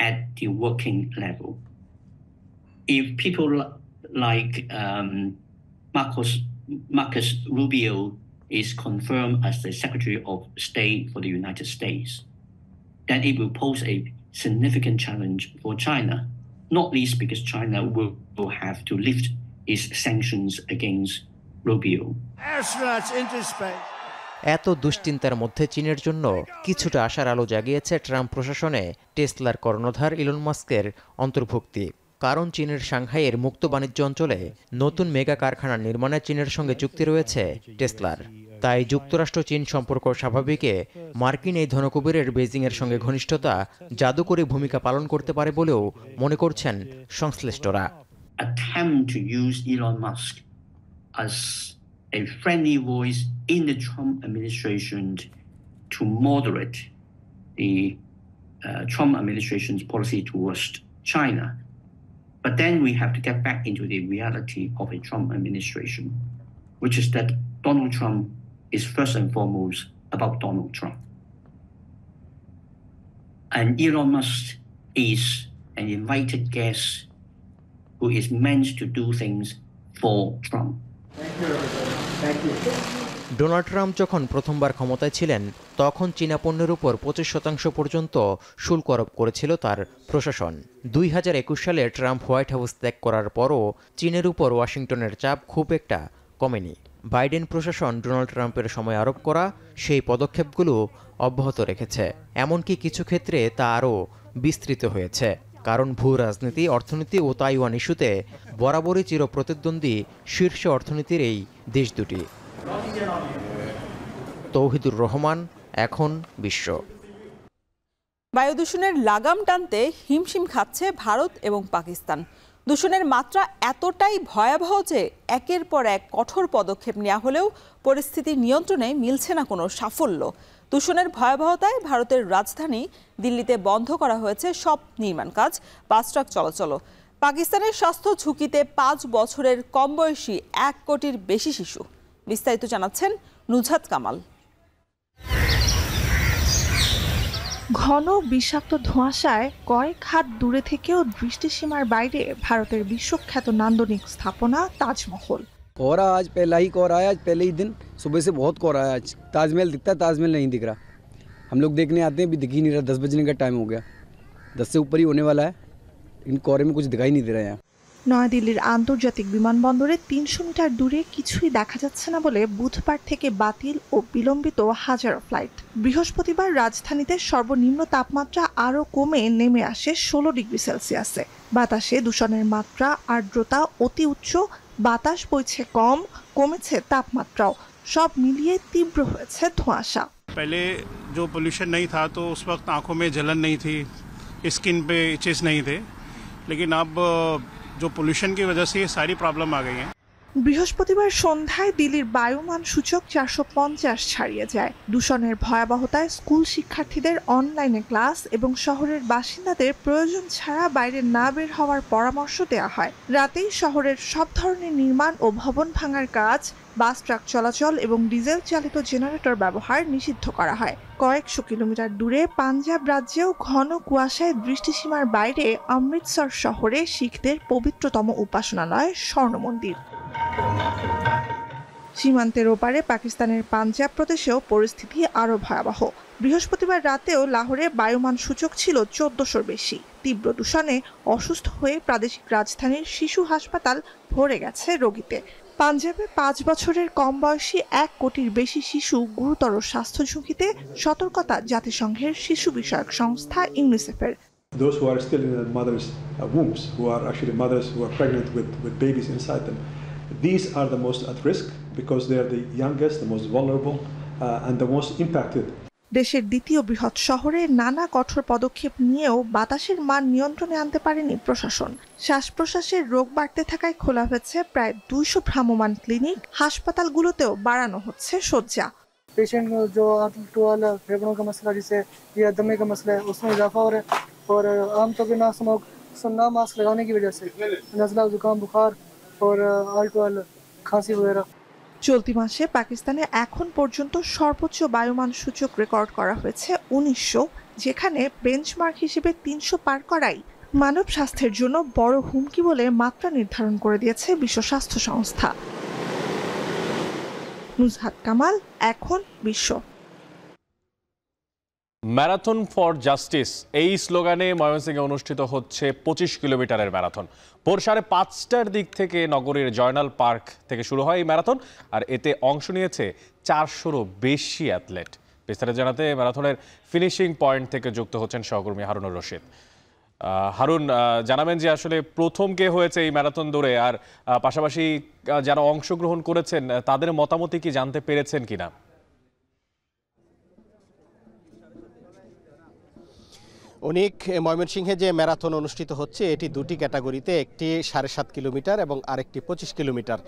at the working level. If people like Marcus Rubio is confirmed as the Secretary of State for the United States, then it will pose a significant challenge for China, not least because China will have to lift its sanctions against Rubio. এত দুশ্চিন্তার মধ্যে চীনের জন্য কিছুটা আশার আলো জাগিয়েছে Trump প্রশাসনে টেসলার কর্ণধার ইলন মাস্কের অন্তর্ভুক্তি। কারণ চীনের সাংহাইয়ের মুক্ত বাণিজ্য অঞ্চলে নতুন মেগা কারখানা নির্মাণে চীনের সঙ্গে চুক্তি রয়েছে টেসলার। তাই যুক্তরাষ্ট্র চীন সম্পর্ক স্বাভাবিকে মার্কিন এই ধনকুবেরের বেইজিংয়ের সঙ্গে ঘনিষ্ঠতা জাদুকরী ভূমিকা পালন করতে পারে বলেও মনে করছেন সংশ্লিষ্টরা। Attempt to use Elon Musk as a friendly voice in the Trump administration to moderate the Trump administration's policy towards China. But then we have to get back into the reality of a Trump administration, which is that Donald Trump is first and foremost about Donald Trump. And Elon Musk is an invited guest who is meant to do things for Trump. Donald Trump যখন প্রথমবার ক্ষমতায় ছিলেন তখন চীনা পণ্যের উপর 25% পর্যন্ত শুল্ক আরোপ করেছিল তার প্রশাসন। 2021 সালে ট্রাম্প হোয়াইট হাউস ত্যাগ করার পরও চীনের উপর ওয়াশিংটনের চাপ খুব একটা কমেনি। বাইডেন প্রশাসন ডোনাল্ড ট্রাম্পের সময় আরোপ করা সেই পদক্ষেপগুলো অব্যাহত রেখেছে, এমনকি কিছু ক্ষেত্রে তা আরও বিস্তৃত হয়েছে। কারণ ভূ রাজনীতি, অর্থনীতি ও তাইওয়ান ইস্যুতে বরাবরই চিরপ্রতিদ্বন্দ্বী শীর্ষ অর্থনীতির এই দেশ দুটি। তৌহিদুর রহমান, এখন বিশ্ব। বায়ু দূষণের লাগাম টানতে হিমশিম খাচ্ছে ভারত এবং পাকিস্তান। দূষণের মাত্রা এতটাই ভয়াবহ যে একের পর এক কঠোর পদক্ষেপ নেওয়া হলেও পরিস্থিতি নিয়ন্ত্রণে মিলছে না কোনো সাফল্য। দূষণের ভয়াবহতায় ভারতের রাজধানী দিল্লিতে বন্ধ করা হয়েছে সব নির্মাণ কাজ, বাস ট্রাক চলাচল। পাকিস্তানের স্বাস্থ্য ঝুঁকিতে 5 বছরের কম বয়সী 1 কোটির বেশি শিশু। বিস্তারিত জানাচ্ছেন নুজহাত কামাল। ঘন বিষাক্ত ধোঁয়াশায় কয়েক হাত দূরে থেকেও দৃষ্টিসীমার বাইরে ভারতের বিশ্বখ্যাত নান্দনিক স্থাপনা তাজমহল। कोहरा आज पहला ही कोहरा है, आज पहले ही दिन सुबह से बहुत कोहरा है। आज ताजमहल दिखता है, ताजमहल नहीं दिख रहा। हम लोग देखने आते हैं, अभी दिख ही नहीं रहा। 10 बजने का टाइम हो गया, 10 से ऊपर ही होने वाला है। इन कोहरे में कुछ दिखाई नहीं दे रहा है। यहाँ নয়াদিল্লির আন্তর্জাতিক বিমানবন্দরে 300 মিটার দূরে কিছুই দেখা যাচ্ছে না বলে বুধবার থেকে বাতিল ও বিলম্বিত হাজারো ফ্লাইট। বৃহস্পতিবার রাজধানীতে সর্বনিম্ন তাপমাত্রা আরও কমে নেমে আসে 16 ডিগ্রি সেলসিয়াসে। বাতাসে দূষণের মাত্রা, আর্দ্রতা অতি উচ্চ, বাতাস বইছে কম, কমেছে তাপমাত্রাও। সব মিলিয়ে তীব্র হয়েছে ধোঁয়াশা। पहले जो पोल्यूशन नहीं था तो उस वक्त आंखों में जलन नहीं थी, स्किन पे इचेस नहीं थे, लेकिन अब जो पोल्यूशन की वजह से ये सारी प्रॉब्लम आ गई हैं। বৃহস্পতিবার সন্ধ্যায় দিল্লির বায়ুমান সূচক 450 ছাড়িয়ে যায়। দূষণের ভয়াবহতায় স্কুল শিক্ষার্থীদের অনলাইনে ক্লাস এবং শহরের বাসিন্দাদের প্রয়োজন ছাড়া বাইরে না বের হওয়ার পরামর্শ দেওয়া হয়। রাতেই শহরের সব ধরনের নির্মাণ ও ভবন ভাঙার কাজ, বাস ট্রাক চলাচল এবং ডিজেল চালিত জেনারেটর ব্যবহার নিষিদ্ধ করা হয়। কয়েকশো কিলোমিটার দূরে পাঞ্জাব রাজ্যেও ঘন কুয়াশায় দৃষ্টিসীমার বাইরে অমৃতসর শহরে শিখদের পবিত্রতম উপাসনালয় স্বর্ণ মন্দির। সীমান্তের ওপারে পাকিস্তানের পাঞ্জাব প্রদেশেও পরিস্থিতি আরও ভয়াবহ। বৃহস্পতিবার রাতেও লাহোরে বায়ুমান সূচক ছিল 1400-র বেশি। তীব্র দূষণে অসুস্থ হয়ে প্রাদেশিক রাজধানীর শিশু হাসপাতাল ভরে গেছে রোগীতে। পাঞ্জাবে 5 বছরের কম বয়সী 1 কোটির বেশি শিশু গুরুতর স্বাস্থ্য ঝুঁকিতে, সতর্কতা জাতিসংঘের শিশু বিষয়ক সংস্থা ইউনিসেফের। Those who are still in their mothers' wombs, who are actually mothers who are pregnant with babies inside them, these are the most at risk because they are the youngest, the most vulnerable, and the most impacted. দেশের দ্বিতীয় বৃহৎ শহরে নানা কঠোর পদক্ষেপ নিয়েও বাতাসের মান নিয়ন্ত্রণে আনতে পারেনি প্রশাসন। শ্বাস প্রশ্বাসের রোগ বাড়তে থাকায় খোলা হয়েছে প্রায় 200 ভ্রাম্যমাণ ক্লিনিক। হাসপাতালগুলোতেও বাড়ানো হচ্ছে শয্যা। पेशेंट जो आर्टिकुलर फेफड़ों का मसला जिसे या दमे का मसला है उसमें इजाफा हो रहा है और आमतौर पर ना मास्क लगाने की वजह से नज़ला, जुकाम, बुखार और आल्टोल खांसी वगैरह। চলতি মাসে পাকিস্তানে এখন পর্যন্ত সর্বোচ্চ বায়ুমান সূচক রেকর্ড করা হয়েছে 1900, যেখানে বেঞ্চমার্ক হিসেবে 300 পার করাই মানব স্বাস্থ্যের জন্য বড় হুমকি বলে মাত্রা নির্ধারণ করে দিয়েছে বিশ্ব স্বাস্থ্য সংস্থা। নুজহাত কামাল, এখন বিশ্ব। ম্যারাথন ফর জাস্টিস এই স্লোগানে ময়মনসিংহে অনুষ্ঠিত হচ্ছে 25 কিলোমিটারের ম্যারাথন। ভোর 5:30টার দিক থেকে নগরীর জয়নাল পার্ক থেকে শুরু হয় এই ম্যারাথন, আর এতে অংশ নিয়েছে 400-রও বেশি অ্যাথলেট। বিস্তারিত জানাতে ম্যারাথনের ফিনিশিং পয়েন্ট থেকে যুক্ত হচ্ছেন সহকর্মী হারুনুর রশিদ। হারুন, জানাবেন যে আসলে প্রথম কে হয়েছে এই ম্যারাথন দৌড়ে, আর পাশাপাশি যারা অংশগ্রহণ করেছেন তাদের মতামত কি জানতে পেরেছেন কিনা? অনেক ময়মনসিংহে যে ম্যারাথন অনুষ্ঠিত হচ্ছে এটি দুটি ক্যাটাগরিতে, একটি 7.5 কিলোমিটার এবং আরেকটি 25 কিলোমিটার।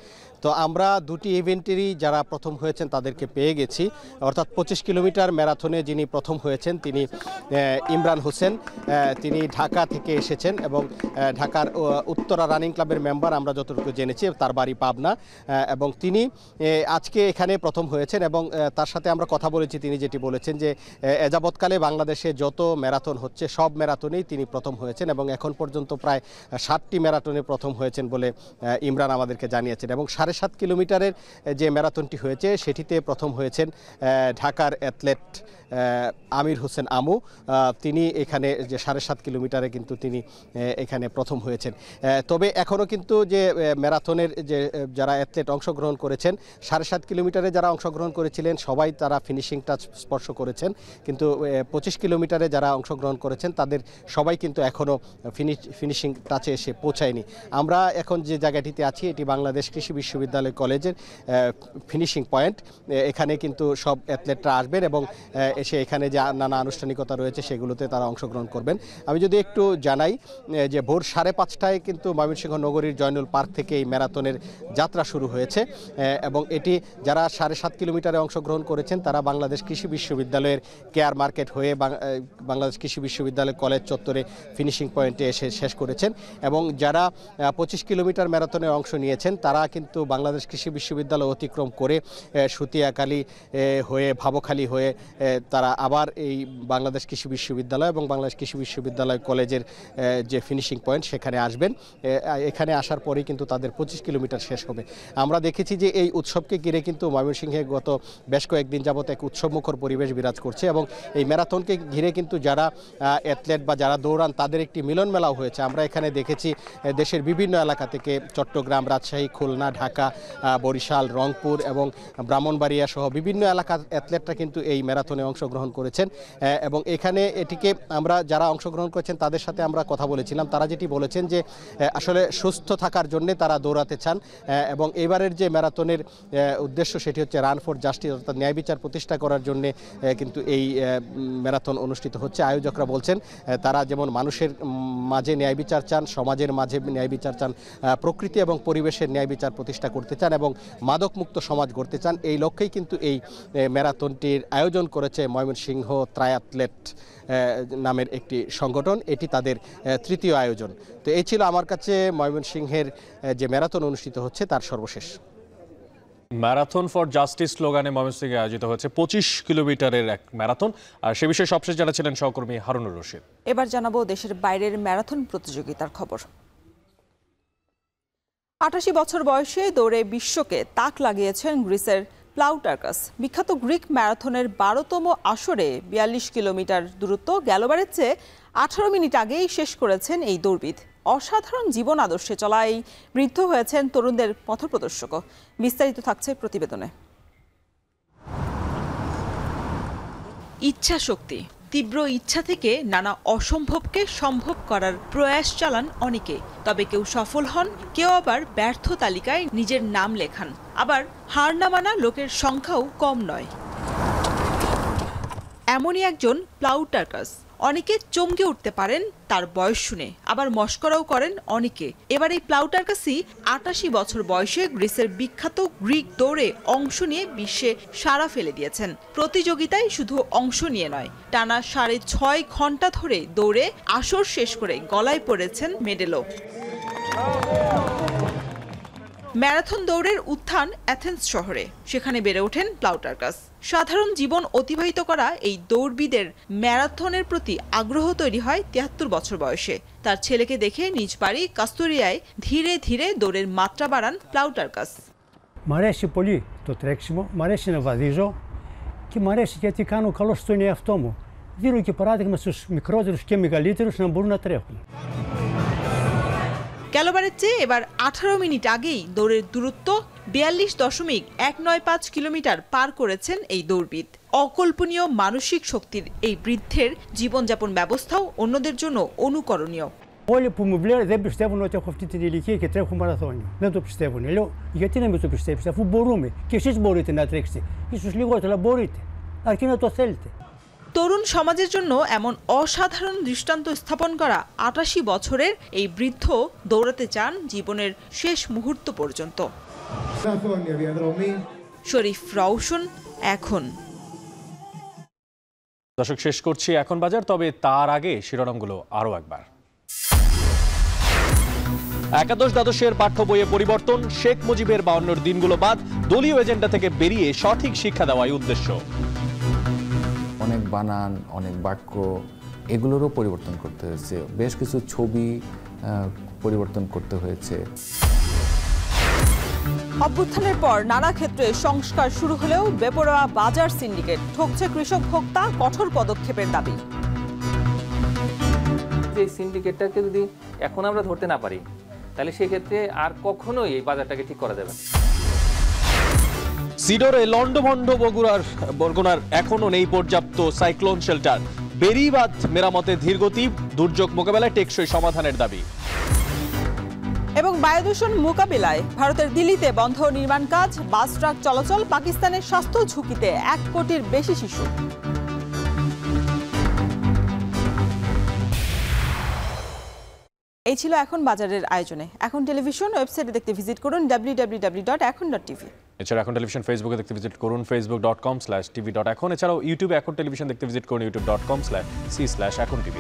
তো আমরা দুটি ইভেন্টেরই যারা প্রথম হয়েছেন তাদেরকে পেয়ে গেছি। অর্থাৎ 25 কিলোমিটার ম্যারাথনে যিনি প্রথম হয়েছেন তিনি ইমরান হোসেন, তিনি ঢাকা থেকে এসেছেন এবং ঢাকার উত্তরা রানিং ক্লাবের মেম্বার আমরা যতটুকু জেনেছি, তার বাড়ি পাবনা এবং তিনি আজকে এখানে প্রথম হয়েছেন এবং তার সাথে আমরা কথা বলেছি। তিনি যেটি বলেছেন যে এযাবৎকালে বাংলাদেশে যত ম্যারাথন হচ্ছে সব ম্যারাথনেই তিনি প্রথম হয়েছেন এবং এখন পর্যন্ত প্রায় 60টি ম্যারাথনে প্রথম হয়েছেন বলে ইমরান আমাদেরকে জানিয়েছেন। এবং 7.5 কিলোমিটারের যে ম্যারাথনটি হয়েছে সেটিতে প্রথম হয়েছেন ঢাকার অ্যাথলেট আমির হোসেন আমু। তিনি এখানে যে 7.5 কিলোমিটারে কিন্তু তিনি এখানে প্রথম হয়েছেন। তবে এখনও কিন্তু যে ম্যারাথনের যে যারা অ্যাথলেট অংশগ্রহণ করেছেন, 7.5 কিলোমিটারে যারা অংশগ্রহণ করেছিলেন সবাই তারা ফিনিশিং টাচ স্পর্শ করেছেন, কিন্তু 25 কিলোমিটারে যারা অংশগ্রহণ করেছেন তাদের সবাই কিন্তু এখনও ফিনিশিং টাচে এসে পৌঁছায়নি। আমরা এখন যে জায়গাটিতে আছি এটি বাংলাদেশ কৃষি বিশ্ববিদ্যালয় কলেজের ফিনিশিং পয়েন্ট। এখানে কিন্তু সব অ্যাথলেটরা আসবেন এবং এসে এখানে যে নানা আনুষ্ঠানিকতা রয়েছে সেগুলোতে তারা অংশগ্রহণ করবেন। আমি যদি একটু জানাই যে ভোর 5:30টায় কিন্তু ময়মনসিংহ নগরীর জয়নুল পার্ক থেকে এই ম্যারাথনের যাত্রা শুরু হয়েছে এবং এটি যারা 7.5 কিলোমিটারে অংশগ্রহণ করেছেন তারা বাংলাদেশ কৃষি বিশ্ববিদ্যালয়ের কেয়ার মার্কেট হয়ে বাংলাদেশ কৃষি বিশ্ববিদ্যালয় কলেজ চত্বরে ফিনিশিং পয়েন্টে এসে শেষ করেছেন এবং যারা 25 কিলোমিটার ম্যারাথনে অংশ নিয়েছেন তারা কিন্তু বাংলাদেশ কৃষি বিশ্ববিদ্যালয় অতিক্রম করে সুতিয়াখালী হয়ে ভাবখালী হয়ে তারা আবার এই বাংলাদেশ কৃষি বিশ্ববিদ্যালয় এবং বাংলাদেশ কৃষি বিশ্ববিদ্যালয় কলেজের যে ফিনিশিং পয়েন্ট সেখানে আসবেন। এখানে আসার পরেই কিন্তু তাদের 25 কিলোমিটার শেষ হবে। আমরা দেখেছি যে এই উৎসবকে ঘিরে কিন্তু ময়মনসিংহে গত বেশ কয়েকদিন যাবত এক উৎসবমুখর পরিবেশ বিরাজ করছে এবং এই ম্যারাথনকে ঘিরে কিন্তু যারা অ্যাথলেট বা যারা দৌড়ান তাদের একটি মিলন মেলাও হয়েছে। আমরা এখানে দেখেছি দেশের বিভিন্ন এলাকা থেকে চট্টগ্রাম, রাজশাহী, খুলনা, ঢাকা, বরিশাল, রংপুর এবং ব্রাহ্মণবাড়িয়া সহ বিভিন্ন এলাকার অ্যাথলেটরা কিন্তু এই ম্যারাথনে অংশগ্রহণ করেছেন এবং এখানে এটিকে আমরা যারা অংশগ্রহণ করেছেন তাদের সাথে আমরা কথা বলেছিলাম। তারা যেটি বলেছেন যে আসলে সুস্থ থাকার জন্যে তারা দৌড়াতে চান এবং এবারের যে ম্যারাথনের উদ্দেশ্য সেটি হচ্ছে রান ফর জাস্টিস, অর্থাৎ ন্যায় বিচার প্রতিষ্ঠা করার জন্যে কিন্তু এই ম্যারাথন অনুষ্ঠিত হচ্ছে। আয়োজকরা বলছেন তারা যেমন মানুষের মাঝে ন্যায় বিচার চান, সমাজের মাঝে ন্যায় বিচার চান, প্রকৃতি এবং পরিবেশের ন্যায় বিচার প্রতিষ্ঠা করতে চান এবং মাদকমুক্ত সমাজ গড়তে চান। এই লক্ষ্যেই কিন্তু এই ম্যারাথনটির আয়োজন করেছে ময়মনসিংহ ট্রায়াথলেট নামের একটি সংগঠন। এটি তাদের তৃতীয় আয়োজন। তো এই ছিল আমার কাছে ময়মনসিংহের যে ম্যারাথন অনুষ্ঠিত হচ্ছে তার সর্বশেষ। ম্যারাথন ফর জাস্টিস স্লোগানে ময়মনসিংহে আয়োজিত হয়েছে 25 কিলোমিটারের এক ম্যারাথন। আর সে বিষয়ে সবশেষ জানাচ্ছিলেন সহকর্মী হারুনুর রশিদ। এবার জানাবো দেশের বাইরের ম্যারাথন প্রতিযোগিতার খবর। 88 বছর বয়সে দৌড়ে বিশ্বকে তাক লাগিয়েছেন গ্রিসের প্লাউটার্কাস। বিখ্যাত গ্রিক ম্যারাথনের 12তম আসরে 42 কিলোমিটার দূরত্ব গেলবারের চেয়ে 18 মিনিট আগেই শেষ করেছেন এই দৌড়বিদ। অসাধারণ জীবন আদর্শে চলা এই বৃদ্ধ হয়েছেন তরুণদের পথপ্রদর্শকও। বিস্তারিত থাকছে প্রতিবেদনে। ইচ্ছা শক্তি, তীব্র ইচ্ছা থেকে নানা অসম্ভবকে সম্ভব করার প্রয়াস চালান অনেকে। তবে কেউ সফল হন, কেউ আবার ব্যর্থ তালিকায় নিজের নাম লেখান। আবার হার না মানা লোকের সংখ্যাও কম নয়। এমনই একজন প্লাউটার্কাস। অনেকে চমকে উঠতে পারেন তার বয়স শুনে, আবার মস্করাও করেন অনেকে। এবার এই প্লাউটার্কাসই 88 বছর বয়সে গ্রিসের বিখ্যাত গ্রিক দৌড়ে অংশ নিয়ে বিশ্বে সাড়া ফেলে দিয়েছেন। প্রতিযোগিতায় শুধু অংশ নিয়ে নয়, টানা 6.5 ঘন্টা ধরে দৌড়ে আসর শেষ করে গলায় পড়েছেন মেডেলও। ম্যারাথন দৌড়ের উত্থান অ্যাথেন্স শহরে, সেখানে বেড়ে ওঠেন প্লাউটার্কাস। সাধারণ জীবন অতিবাহিত করা এই দৌড়বিদের ম্যারাথনের প্রতি আগ্রহ তৈরি হয় 73 বছর বয়সে। তার ছেলেকে দেখে নিজ বাড়ি কাস্তুরিয়ায় ধীরে ধীরে দৌড়ের মাত্রা বাড়ান প্লাউটার্কাস। Mă arăși poli tot reximo, mă arăși na vadijo, ki mă arăși ke ti kanu kalos to ne avtomu. Viru ki paradigma sus mikroziruš ke megalitirus na burna trehu. গেলবারের চেয়ে এবার 18 মিনিট আগেই দৌড়ের দূরত্ব 42.195 কিলোমিটার পার করেছেন এই দৌড়বিদ। অকল্পনীয় মানসিক শক্তির এই বৃদ্ধের জীবনযাপন ব্যবস্থাও অন্যদের জন্য অনুকরণীয়। Olha по мублер, да πιστεύω ότι έχω αυτή την ηλικία και τρέχω μαραθώνιο. Δεν το πιστεύουν. Λέω, γιατί να μην το πιστέψετε, αφού μπορούμε. Και εσείς μπορείτε να τρέξετε. Ίσως λιγότερο, αλλά μπορείτε. Αρκεί να το θέλετε. তরুণ সমাজের জন্য এমন অসাধারণ দৃষ্টান্ত স্থাপন করা ৮৮ বছরের এই বৃদ্ধ দৌড়াতে চান জীবনের শেষ মুহূর্ত পর্যন্ত। শরীফ রওশন, এখন। দর্শক, শেষ করছি এখন বাজার, তবে তার আগে শিরোনামগুলো আরও একবার। একাদশ দ্বাদশের পাঠ্য বইয়ে পরিবর্তন, শেখ মুজিবের ৫২ দিনগুলো বাদ, দলীয় এজেন্ডা থেকে বেরিয়ে সঠিক শিক্ষা দেওয়াই উদ্দেশ্য। অনেক বানান, অনেক বাক্য, এগুলোরও পরিবর্তন করতে হয়েছে, বেশ কিছু ছবি পরিবর্তন করতে হয়েছে। অভ্যুত্থানের পর নানা ক্ষেত্রে সংস্কার শুরু হলেও বেপরোয়া বাজার সিন্ডিকেট, ঠকছে কৃষক ভোক্তা, কঠোর পদক্ষেপের দাবি। এই সিন্ডিকেটটাকে যদি এখন আমরা ধরতে না পারি, তাহলে সেক্ষেত্রে আর কখনোই এই বাজারটাকে ঠিক করা যাবে না। সিডরে লন্ডভন্ড বরগুনার এখনো নেই পর্যাপ্ত সাইক্লোন শেল্টার, বেড়িবাঁধ মেরামতে ধীরগতি, দুর্যোগ মোকাবেলায় টেকসই সমাধানের দাবি। এবং বায়ু দূষণ মোকাবিলায় ভারতের দিল্লিতে বন্ধ নির্মাণ কাজ, বাস ট্রাক চলাচল, পাকিস্তানের স্বাস্থ্য ঝুঁকিতে ১ কোটির বেশি শিশু। এই ছিল এখন বাজারের আয়োজনে। এখন টেলিভিশন ওয়েবসাইটে দেখতে ভিজিট করুন www.ekon.tv। এছাড়া এখন টেলিভিশন ফেসবুকে দেখতে ভিজিট করুন facebook.com/tv.ekon। এছাড়াও ইউটিউবে এখন টেলিভিশন দেখতে ভিজিট করুন youtube.com/c/ekontv।